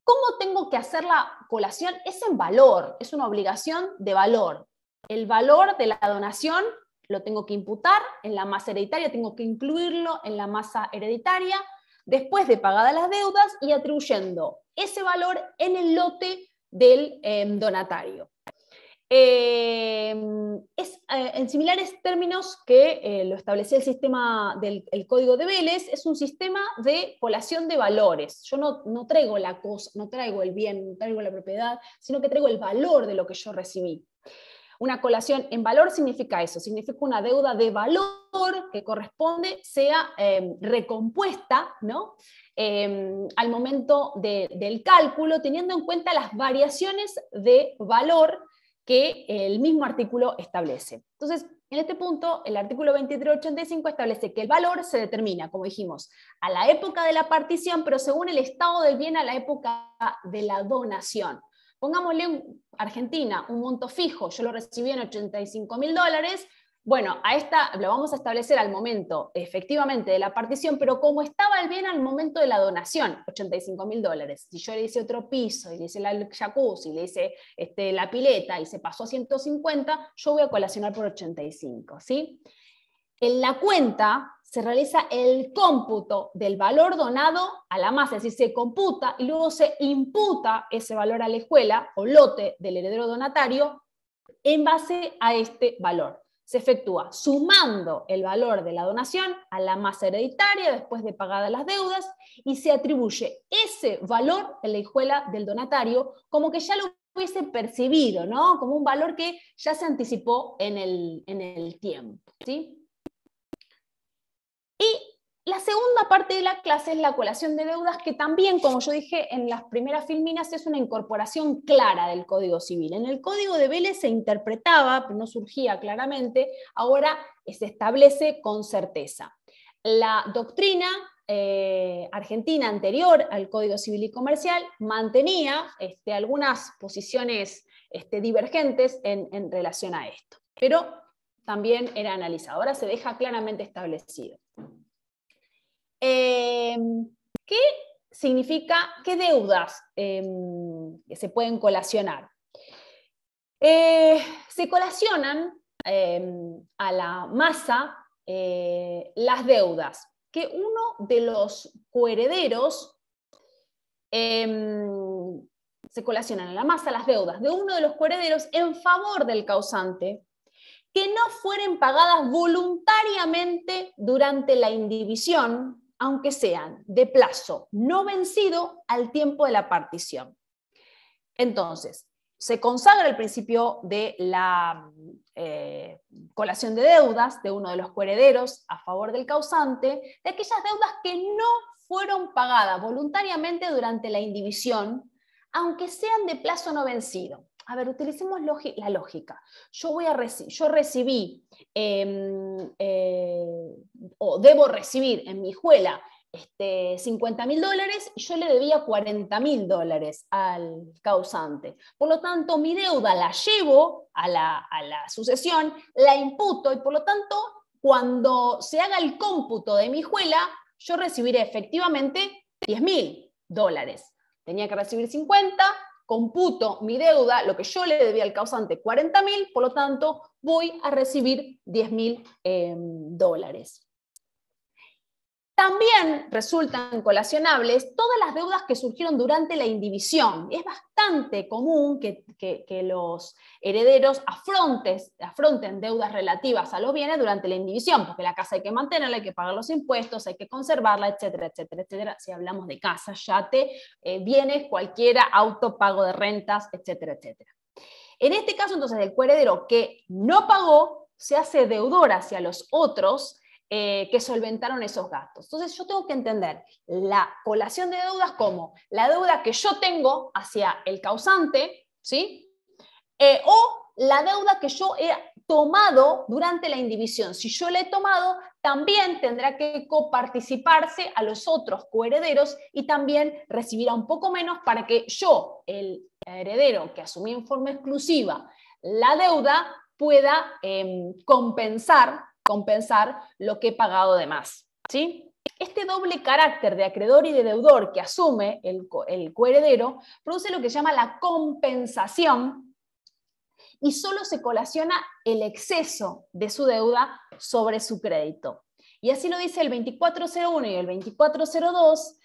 ¿Cómo tengo que hacer la colación? Es en valor, es una obligación de valor. El valor de la donación lo tengo que imputar en la masa hereditaria, tengo que incluirlo en la masa hereditaria, después de pagadas las deudas y atribuyendo ese valor en el lote del donatario. En similares términos que lo establecía el sistema del Código de Vélez, es un sistema de colación de valores. Yo no traigo la cosa, no traigo el bien, no traigo la propiedad, sino que traigo el valor de lo que yo recibí. Una colación en valor significa eso, significa una deuda de valor que corresponde, sea recompuesta, ¿no? Al momento del cálculo, teniendo en cuenta las variaciones de valor que el mismo artículo establece. Entonces, en este punto, el artículo 2385 establece que el valor se determina, como dijimos, a la época de la partición, pero según el estado del bien a la época de la donación. Pongámosle Argentina, un monto fijo, yo lo recibí en $85.000, bueno, a esta lo vamos a establecer al momento efectivamente de la partición, pero como estaba el bien al momento de la donación, $85.000. Si yo le hice otro piso, y le hice el jacuzzi, le hice la pileta y se pasó a 150, yo voy a colacionar por 85, ¿sí? En la cuenta se realiza el cómputo del valor donado a la masa, es decir, se computa y luego se imputa ese valor a la escuela o lote del heredero donatario en base a este valor. Se efectúa sumando el valor de la donación a la masa hereditaria después de pagadas las deudas y se atribuye ese valor en la escuela del donatario como que ya lo hubiese percibido, ¿no? Como un valor que ya se anticipó en el tiempo, ¿sí? Y la segunda parte de la clase es la colación de deudas, que también, como yo dije en las primeras filminas, es una incorporación clara del Código Civil. En el Código de Vélez se interpretaba, pero no surgía claramente, ahora se establece con certeza. La doctrina argentina anterior al Código Civil y Comercial mantenía algunas posiciones divergentes en relación a esto, pero también era analizado. Ahora se deja claramente establecido. ¿Qué significa, qué deudas que se pueden colacionar? Se colacionan a la masa las deudas que uno de los coherederos se colacionan a la masa las deudas de uno de los coherederos en favor del causante que no fueren pagadas voluntariamente durante la indivisión, aunque sean de plazo no vencido al tiempo de la partición. Entonces, se consagra el principio de la colación de deudas de uno de los coherederos a favor del causante, de aquellas deudas que no fueron pagadas voluntariamente durante la indivisión, aunque sean de plazo no vencido. A ver, utilicemos la lógica. Yo recibí o debo recibir en mi escuela $50.000 y yo le debía $40.000 al causante. Por lo tanto, mi deuda la llevo a la sucesión, la imputo y por lo tanto, cuando se haga el cómputo de mi escuela, yo recibiré efectivamente $10.000. Tenía que recibir 50, computo mi deuda, lo que yo le debía al causante, $40.000, por lo tanto, voy a recibir $10.000. También resultan colacionables todas las deudas que surgieron durante la indivisión. Es bastante común que los herederos afronten deudas relativas a los bienes durante la indivisión, porque la casa hay que mantenerla, hay que pagar los impuestos, hay que conservarla, etcétera, etcétera, etcétera. Si hablamos de casa, yate, bienes, cualquiera, auto, pago de rentas, etcétera, etcétera. En este caso, entonces, el coheredero que no pagó se hace deudor hacia los otros que solventaron esos gastos. Entonces yo tengo que entender la colación de deudas como la deuda que yo tengo hacia el causante, ¿sí? O la deuda que yo he tomado durante la indivisión. Si yo la he tomado, también tendrá que coparticiparse a los otros coherederos y también recibirá un poco menos para que yo, el heredero que asumí en forma exclusiva la deuda, pueda compensar lo que he pagado de más, ¿sí? Este doble carácter de acreedor y de deudor que asume el coheredero produce lo que se llama la compensación y solo se colaciona el exceso de su deuda sobre su crédito. Y así lo dice el 2401 y el 2402,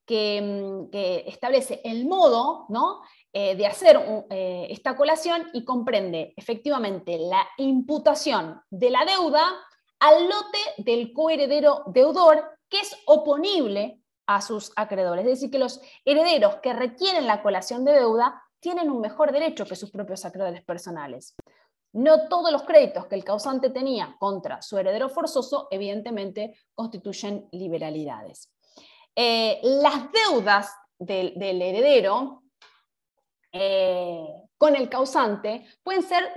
que establece el modo, ¿no?, de hacer esta colación y comprende efectivamente la imputación de la deuda al lote del coheredero deudor que es oponible a sus acreedores. Es decir, que los herederos que requieren la colación de deuda tienen un mejor derecho que sus propios acreedores personales. No todos los créditos que el causante tenía contra su heredero forzoso, evidentemente, constituyen liberalidades. Las deudas del heredero con el causante pueden ser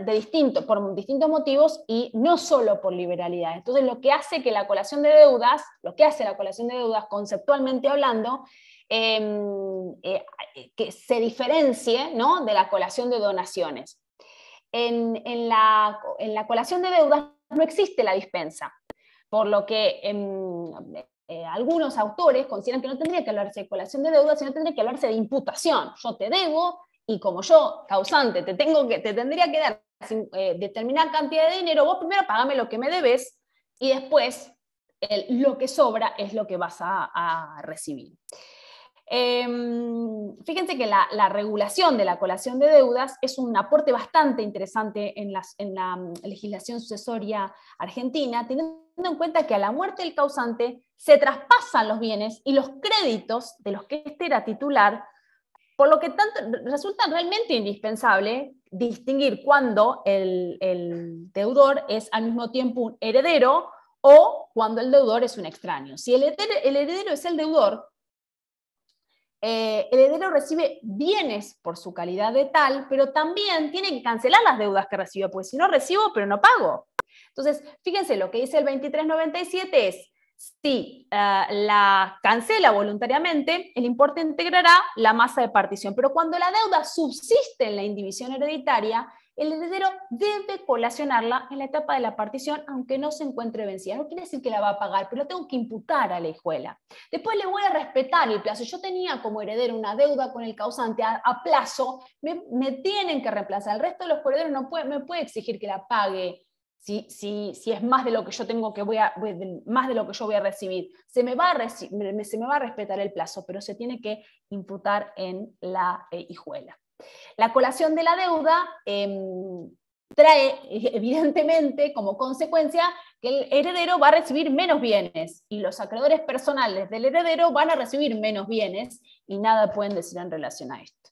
por distintos motivos y no solo por liberalidad. Entonces, lo que hace la colación de deudas conceptualmente hablando, que se diferencie, ¿no?, de la colación de donaciones. En la colación de deudas no existe la dispensa, por lo que algunos autores consideran que no tendría que hablarse de colación de deudas, sino tendría que hablarse de imputación. Yo te debo, y como yo, causante, te tendría que dar determinada cantidad de dinero, vos primero pagame lo que me debes, y después lo que sobra es lo que vas a recibir. Fíjense que la regulación de la colación de deudas es un aporte bastante interesante en la legislación sucesoria argentina, teniendo en cuenta que a la muerte del causante se traspasan los bienes y los créditos de los que éste era titular, por lo que resulta realmente indispensable distinguir cuando el deudor es al mismo tiempo un heredero o cuando el deudor es un extraño. Si el heredero es el deudor, el heredero recibe bienes por su calidad de tal, pero también tiene que cancelar las deudas que recibe, porque si no recibo, pero no pago. Entonces, fíjense, lo que dice el 2397 es, si la cancela voluntariamente, el importe integrará la masa de partición, pero cuando la deuda subsiste en la indivisión hereditaria, el heredero debe colacionarla en la etapa de la partición, aunque no se encuentre vencida. No quiere decir que la va a pagar, pero lo tengo que imputar a la hijuela. Después le voy a respetar el plazo. Yo tenía como heredero una deuda con el causante a plazo, me tienen que reemplazar. El resto de los herederos me puede exigir que la pague si es más de lo que yo tengo más de lo que yo voy a recibir. Se me va a respetar el plazo, pero se tiene que imputar en la hijuela. La colación de la deuda trae evidentemente como consecuencia que el heredero va a recibir menos bienes y los acreedores personales del heredero van a recibir menos bienes y nada pueden decir en relación a esto.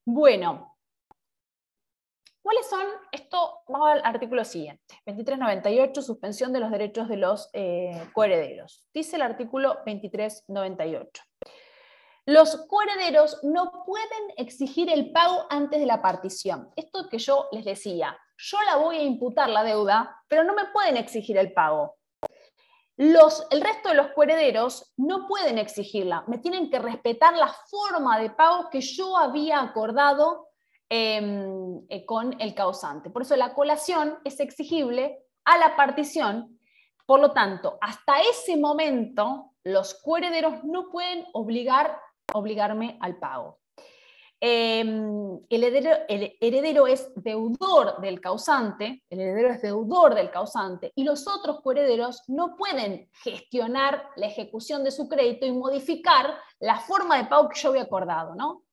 Bueno, ¿cuáles son? Esto, vamos al artículo siguiente, 2398, suspensión de los derechos de los coherederos. Dice el artículo 2398. Los coherederos no pueden exigir el pago antes de la partición. Esto que yo les decía, yo la voy a imputar la deuda, pero no me pueden exigir el pago. El resto de los coherederos no pueden exigirla, me tienen que respetar la forma de pago que yo había acordado con el causante. Por eso la colación es exigible a la partición. Por lo tanto, hasta ese momento, los coherederos no pueden obligarme al pago. El heredero es deudor del causante, y los otros coherederos no pueden gestionar la ejecución de su crédito y modificar la forma de pago que yo había acordado, ¿no?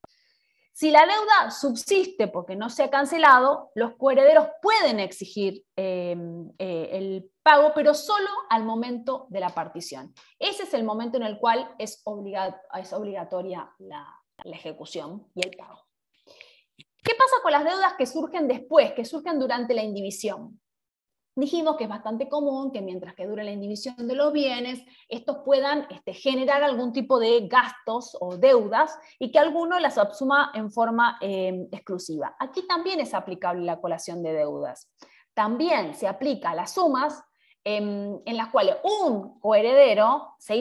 Si la deuda subsiste porque no se ha cancelado, los coherederos pueden exigir el pago, pero solo al momento de la partición. Ese es el momento en el cual es obligatoria la ejecución y el pago. ¿Qué pasa con las deudas que surgen después, que surgen durante la indivisión? Dijimos que es bastante común que mientras que dure la indivisión de los bienes, estos puedan generar algún tipo de gastos o deudas y que alguno las absuma en forma exclusiva. Aquí también es aplicable la colación de deudas. También se aplica a las sumas en las cuales un coheredero se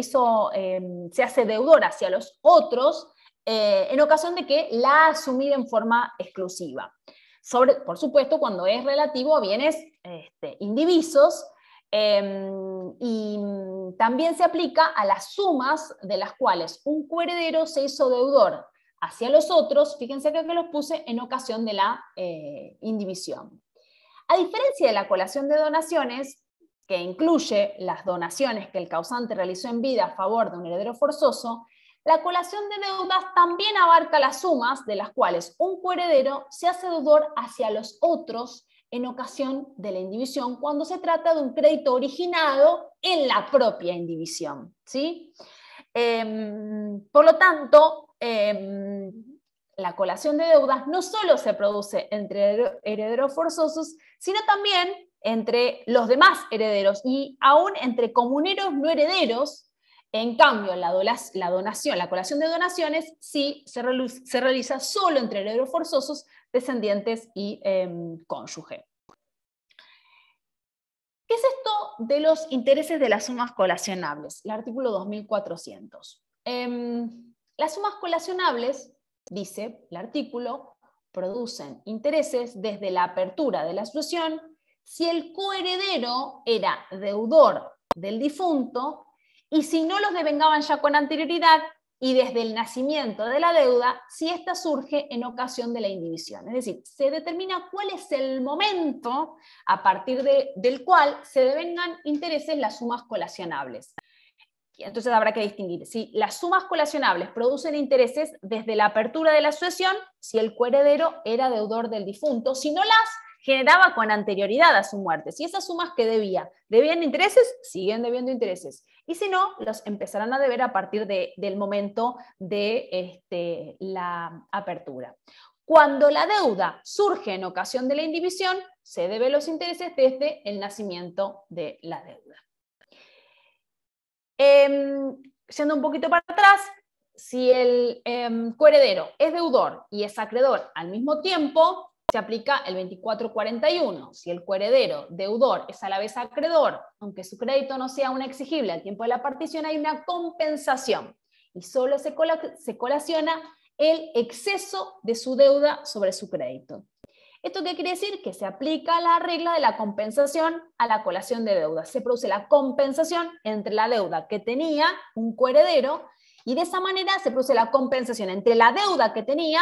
hace deudor hacia los otros en ocasión de que la ha asumido en forma exclusiva. Por supuesto, cuando es relativo a bienes indivisos, y también se aplica a las sumas de las cuales un coheredero se hizo deudor hacia los otros, fíjense que los puse en ocasión de la indivisión. A diferencia de la colación de donaciones, que incluye las donaciones que el causante realizó en vida a favor de un heredero forzoso, la colación de deudas también abarca las sumas de las cuales un coheredero se hace deudor hacia los otros en ocasión de la indivisión, cuando se trata de un crédito originado en la propia indivisión, ¿sí? Por lo tanto, la colación de deudas no solo se produce entre herederos forzosos, sino también entre los demás herederos y aún entre comuneros no herederos, En cambio, la colación de donaciones sí se realiza solo entre herederos forzosos, descendientes y cónyuge. ¿Qué es esto de los intereses de las sumas colacionables? El artículo 2400. Las sumas colacionables, dice el artículo, producen intereses desde la apertura de la sucesión si el coheredero era deudor del difunto y si no los devengaban ya con anterioridad, y desde el nacimiento de la deuda si ésta surge en ocasión de la indivisión. Es decir, se determina cuál es el momento a partir del cual se devengan intereses las sumas colacionables. Entonces habrá que distinguir si las sumas colacionables producen intereses desde la apertura de la sucesión, si el coheredero era deudor del difunto, si no las generaba con anterioridad a su muerte. Si esas sumas que debían intereses, siguen debiendo intereses. Y si no, los empezarán a deber a partir del momento de la apertura. Cuando la deuda surge en ocasión de la indivisión, se deben los intereses desde el nacimiento de la deuda. Yendo un poquito para atrás, si el coheredero es deudor y es acreedor al mismo tiempo, se aplica el 2441. Si el coheredero deudor es a la vez acreedor, aunque su crédito no sea un exigible al tiempo de la partición, hay una compensación y solo se colaciona el exceso de su deuda sobre su crédito. ¿Esto qué quiere decir? Que se aplica la regla de la compensación a la colación de deuda. Se produce la compensación entre la deuda que tenía un coheredero y de esa manera se produce la compensación entre la deuda que tenía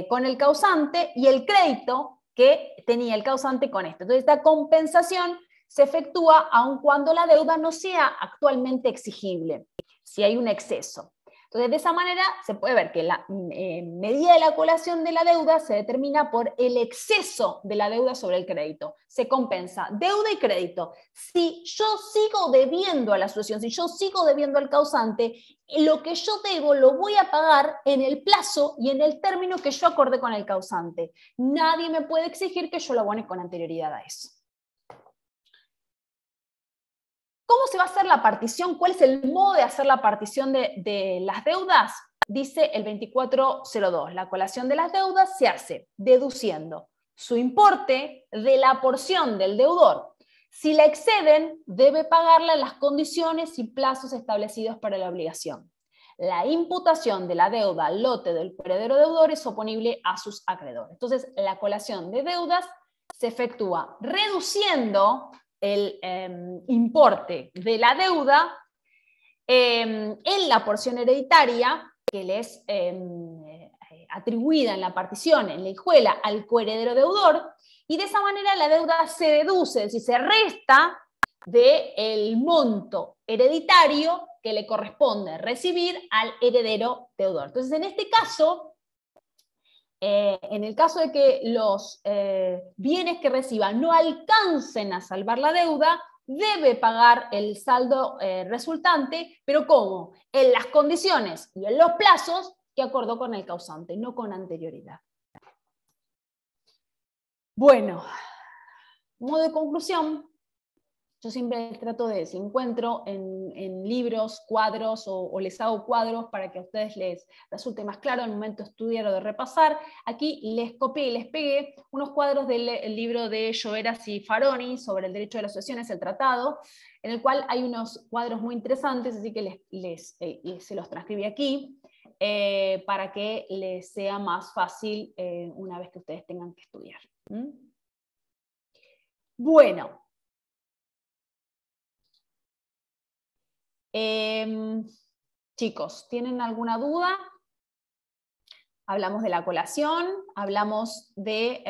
con el causante y el crédito que tenía el causante con esto. Entonces esta compensación se efectúa aun cuando la deuda no sea actualmente exigible, si hay un exceso. Entonces de esa manera se puede ver que la medida de la colación de la deuda se determina por el exceso de la deuda sobre el crédito. Se compensa deuda y crédito. Si yo sigo debiendo a la asociación, si yo sigo debiendo al causante, lo que yo debo lo voy a pagar en el plazo y en el término que yo acordé con el causante. Nadie me puede exigir que yo lo abone con anterioridad a eso. ¿Cómo se va a hacer la partición? ¿Cuál es el modo de hacer la partición de las deudas? Dice el 2402. La colación de las deudas se hace deduciendo su importe de la porción del deudor. Si la exceden, debe pagarla en las condiciones y plazos establecidos para la obligación. La imputación de la deuda al lote del heredero deudor es oponible a sus acreedores. Entonces, la colación de deudas se efectúa reduciendo el importe de la deuda en la porción hereditaria que le es atribuida en la partición, en la hijuela, al coheredero deudor, y de esa manera la deuda se deduce, es decir, se resta del monto hereditario que le corresponde recibir al heredero deudor. Entonces, en este caso, en el caso de que los bienes que reciba no alcancen a salvar la deuda, debe pagar el saldo resultante, pero ¿cómo? En las condiciones y en los plazos que acordó con el causante, no con anterioridad. Bueno, modo de conclusión. Yo siempre trato de, si encuentro en libros, cuadros o les hago cuadros para que a ustedes les resulte más claro al momento de estudiar o de repasar, aquí les copié y les pegué unos cuadros del libro de Lloveras y Faroni sobre el derecho de las sucesiones, el tratado, en el cual hay unos cuadros muy interesantes, así que se los transcribí aquí para que les sea más fácil una vez que ustedes tengan que estudiar. Bueno. Chicos, ¿tienen alguna duda? Hablamos de la colación, hablamos de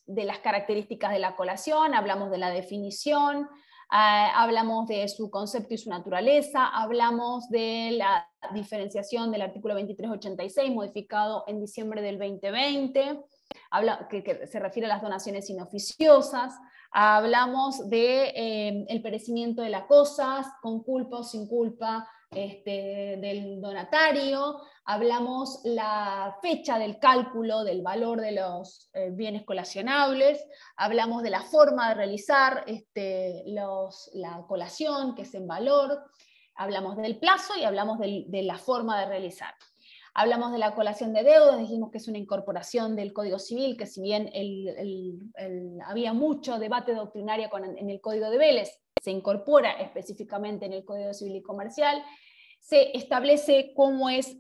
las características de la colación, hablamos de la definición, hablamos de su concepto y su naturaleza, hablamos de la diferenciación del artículo 2386 modificado en diciembre del 2020, que se refiere a las donaciones inoficiosas. Hablamos de el perecimiento de las cosas, con culpa o sin culpa del donatario. Hablamos la fecha del cálculo del valor de los bienes colacionables. Hablamos de la forma de realizar la colación, que es en valor. Hablamos del plazo y hablamos de la forma de realizar. Hablamos de la colación de deudas, dijimos que es una incorporación del Código Civil, que si bien había mucho debate doctrinario en el Código de Vélez, se incorpora específicamente en el Código Civil y Comercial, se establece cómo es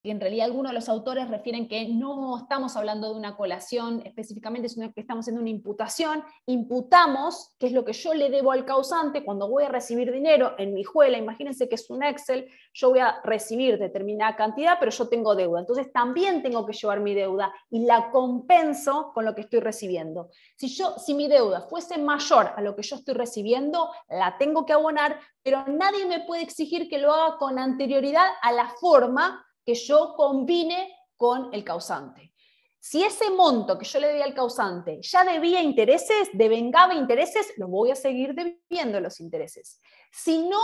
y en realidad algunos de los autores refieren que no estamos hablando de una colación específicamente, sino que estamos haciendo una imputación. Imputamos, que es lo que yo le debo al causante, cuando voy a recibir dinero en mi juela, imagínense que es un Excel, yo voy a recibir determinada cantidad, pero yo tengo deuda, entonces también tengo que llevar mi deuda y la compenso con lo que estoy recibiendo. Si mi deuda fuese mayor a lo que yo estoy recibiendo, la tengo que abonar, pero nadie me puede exigir que lo haga con anterioridad a la forma que yo combine con el causante. Si ese monto que yo le debía al causante ya debía intereses, devengaba intereses, lo voy a seguir debiendo los intereses. Si no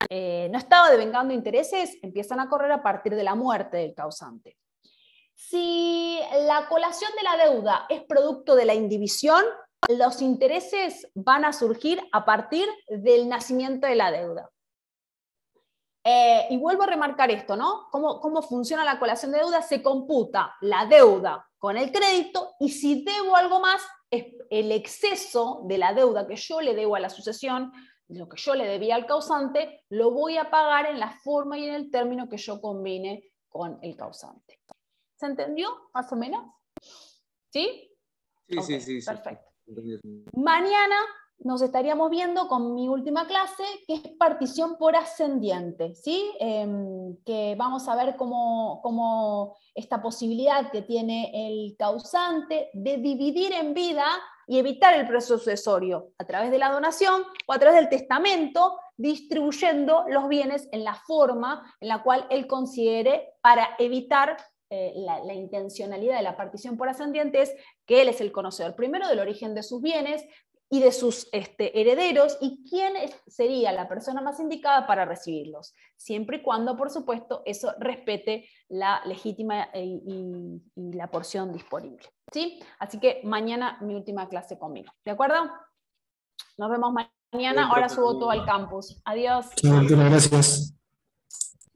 estaba devengando intereses, empiezan a correr a partir de la muerte del causante. Si la colación de la deuda es producto de la indivisión, los intereses van a surgir a partir del nacimiento de la deuda. Y vuelvo a remarcar esto, ¿no? ¿Cómo funciona la colación de deuda? Se computa la deuda con el crédito y si debo algo más, es el exceso de la deuda que yo le debo a la sucesión, lo que yo le debía al causante, lo voy a pagar en la forma y en el término que yo combine con el causante. ¿Se entendió más o menos? ¿Sí? Sí, Okay, sí. Perfecto. Sí. Mañana nos estaríamos viendo con mi última clase, que es partición por ascendiente, ¿sí? Que vamos a ver cómo esta posibilidad que tiene el causante de dividir en vida y evitar el proceso sucesorio a través de la donación o a través del testamento, distribuyendo los bienes en la forma en la cual él considere para evitar la intencionalidad de la partición por ascendiente, es que él es el conocedor primero del origen de sus bienes y de sus herederos, y quién sería la persona más indicada para recibirlos, siempre y cuando, por supuesto, eso respete la legítima y la porción disponible, ¿sí? Así que mañana mi última clase conmigo, ¿de acuerdo? Nos vemos mañana, ahora subo todo al campus. Adiós. Chao, doctora, gracias.